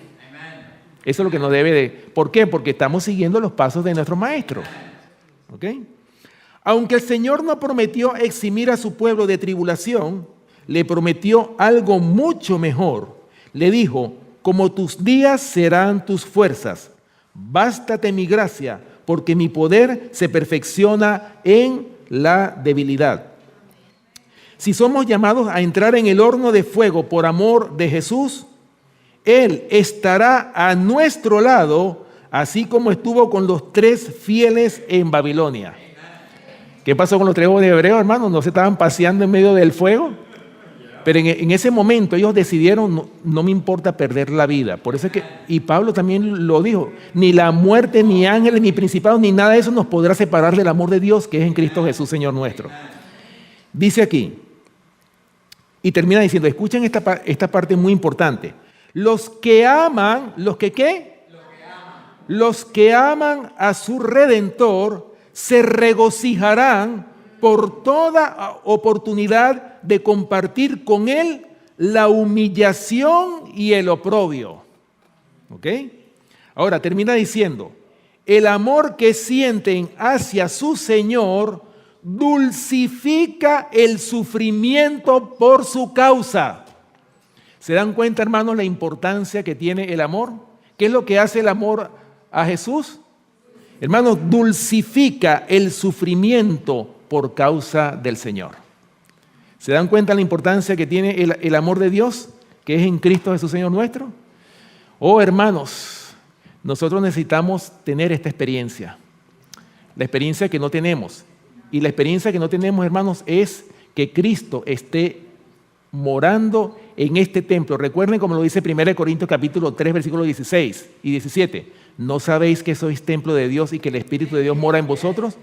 Eso es lo que nos debe de... ¿Por qué? Porque estamos siguiendo los pasos de nuestro maestro. ¿Ok? Aunque el Señor no prometió eximir a su pueblo de tribulación, le prometió algo mucho mejor. Le dijo: como tus días serán tus fuerzas, bástate mi gracia, porque mi poder se perfecciona en la debilidad. Si somos llamados a entrar en el horno de fuego por amor de Jesús, Él estará a nuestro lado, así como estuvo con los 3 fieles en Babilonia. ¿Qué pasó con los 3 de Hebreos, hermanos? ¿No se estaban paseando en medio del fuego? Pero en ese momento ellos decidieron, no me importa perder la vida. Por eso es que, y Pablo también lo dijo, ni la muerte, ni ángeles, ni principados, ni nada de eso nos podrá separar del amor de Dios que es en Cristo Jesús, Señor nuestro. Dice aquí, y termina diciendo, escuchen esta parte muy importante. Los que aman, ¿los que qué? Los que aman a su Redentor se regocijarán por toda oportunidad de compartir con Él la humillación y el oprobio. ¿Ok? Ahora termina diciendo, el amor que sienten hacia su Señor dulcifica el sufrimiento por su causa. ¿Se dan cuenta, hermanos, la importancia que tiene el amor? ¿Qué es lo que hace el amor a Jesús? Hermanos, dulcifica el sufrimiento por causa del Señor. ¿Se dan cuenta la importancia que tiene el amor de Dios, que es en Cristo Jesús, Señor nuestro? Oh, hermanos, nosotros necesitamos tener esta experiencia, la experiencia que no tenemos. Y la experiencia que no tenemos, hermanos, es que Cristo esté morando en este templo. Recuerden como lo dice 1 Corintios capítulo 3, versículos 16 y 17. ¿No sabéis que sois templo de Dios y que el Espíritu de Dios mora en vosotros?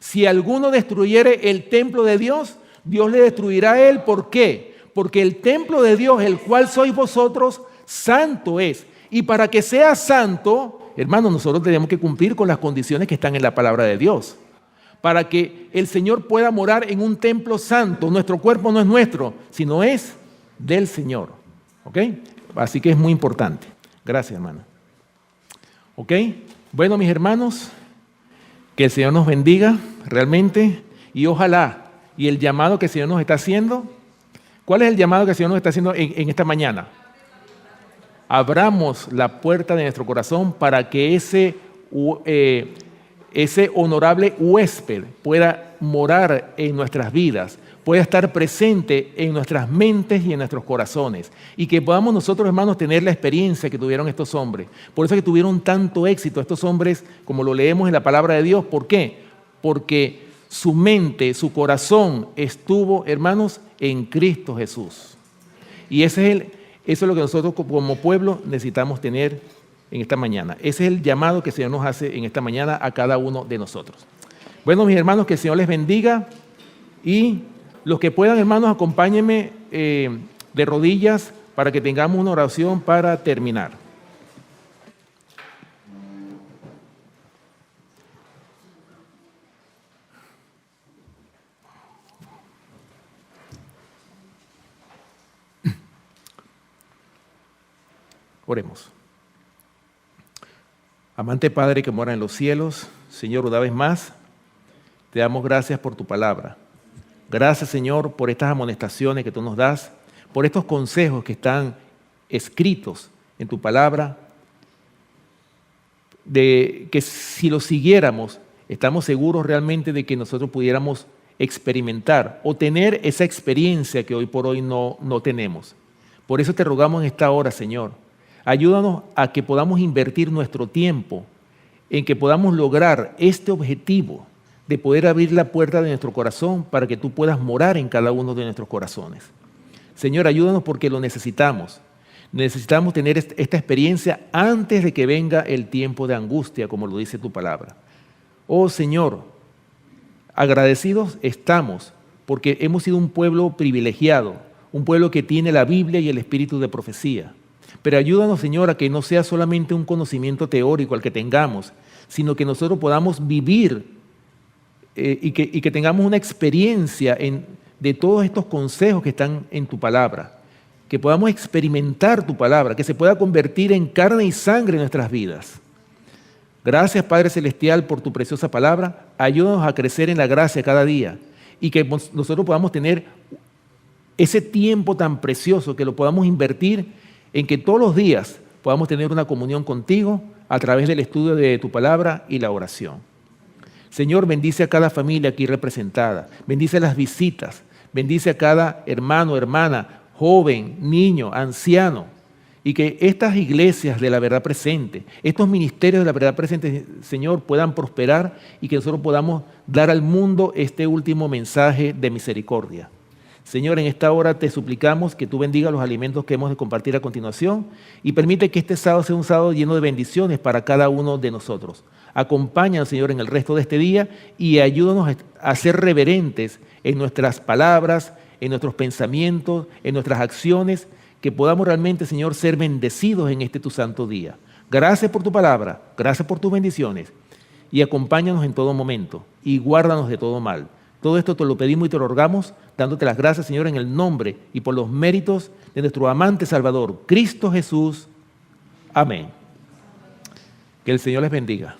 Si alguno destruyere el templo de Dios, Dios le destruirá a él. ¿Por qué? Porque el templo de Dios, el cual sois vosotros, santo es. Y para que sea santo, hermanos, nosotros tenemos que cumplir con las condiciones que están en la palabra de Dios. Para que el Señor pueda morar en un templo santo. Nuestro cuerpo no es nuestro, sino es del Señor. ¿Ok? Así que es muy importante. Gracias, hermano. ¿Ok? Bueno, mis hermanos, que el Señor nos bendiga realmente y ojalá, y el llamado que el Señor nos está haciendo, ¿cuál es el llamado que el Señor nos está haciendo en esta mañana? Abramos la puerta de nuestro corazón para que ese honorable huésped pueda morar en nuestras vidas, pueda estar presente en nuestras mentes y en nuestros corazones, y que podamos nosotros, hermanos, tener la experiencia que tuvieron estos hombres. Por eso es que tuvieron tanto éxito estos hombres, como lo leemos en la palabra de Dios. ¿Por qué? Porque su mente, su corazón estuvo, hermanos, en Cristo Jesús. Y eso es lo que nosotros como pueblo necesitamos tener en esta mañana. Ese es el llamado que el Señor nos hace en esta mañana a cada uno de nosotros. Bueno, mis hermanos, que el Señor les bendiga, y los que puedan, hermanos, acompáñenme de rodillas para que tengamos una oración para terminar. Oremos. Amante Padre que mora en los cielos, Señor, una vez más, te damos gracias por tu palabra. Gracias, Señor, por estas amonestaciones que tú nos das, por estos consejos que están escritos en tu palabra, de que si los siguiéramos, estamos seguros realmente de que nosotros pudiéramos experimentar o tener esa experiencia que hoy por hoy no tenemos. Por eso te rogamos en esta hora, Señor, ayúdanos a que podamos invertir nuestro tiempo en que podamos lograr este objetivo de poder abrir la puerta de nuestro corazón para que tú puedas morar en cada uno de nuestros corazones. Señor, ayúdanos porque lo necesitamos. Necesitamos tener esta experiencia antes de que venga el tiempo de angustia, como lo dice tu palabra. Oh Señor, agradecidos estamos porque hemos sido un pueblo privilegiado, un pueblo que tiene la Biblia y el espíritu de profecía. Pero ayúdanos, Señor, a que no sea solamente un conocimiento teórico al que tengamos, sino que nosotros podamos vivir y que tengamos una experiencia de todos estos consejos que están en tu palabra, que podamos experimentar tu palabra, que se pueda convertir en carne y sangre en nuestras vidas. Gracias, Padre Celestial, por tu preciosa palabra. Ayúdanos a crecer en la gracia cada día y que nosotros podamos tener ese tiempo tan precioso, que lo podamos invertir en que todos los días podamos tener una comunión contigo a través del estudio de tu palabra y la oración. Señor, bendice a cada familia aquí representada, bendice las visitas, bendice a cada hermano, hermana, joven, niño, anciano, y que estas iglesias de la verdad presente, estos ministerios de la verdad presente, Señor, puedan prosperar y que nosotros podamos dar al mundo este último mensaje de misericordia. Señor, en esta hora te suplicamos que tú bendigas los alimentos que hemos de compartir a continuación y permite que este sábado sea un sábado lleno de bendiciones para cada uno de nosotros. Acompáñanos, Señor, en el resto de este día y ayúdanos a ser reverentes en nuestras palabras, en nuestros pensamientos, en nuestras acciones, que podamos realmente, Señor, ser bendecidos en este tu santo día. Gracias por tu palabra, gracias por tus bendiciones y acompáñanos en todo momento y guárdanos de todo mal. Todo esto te lo pedimos y te lo rogamos, dándote las gracias, Señor, en el nombre y por los méritos de nuestro amante Salvador, Cristo Jesús. Amén. Que el Señor les bendiga.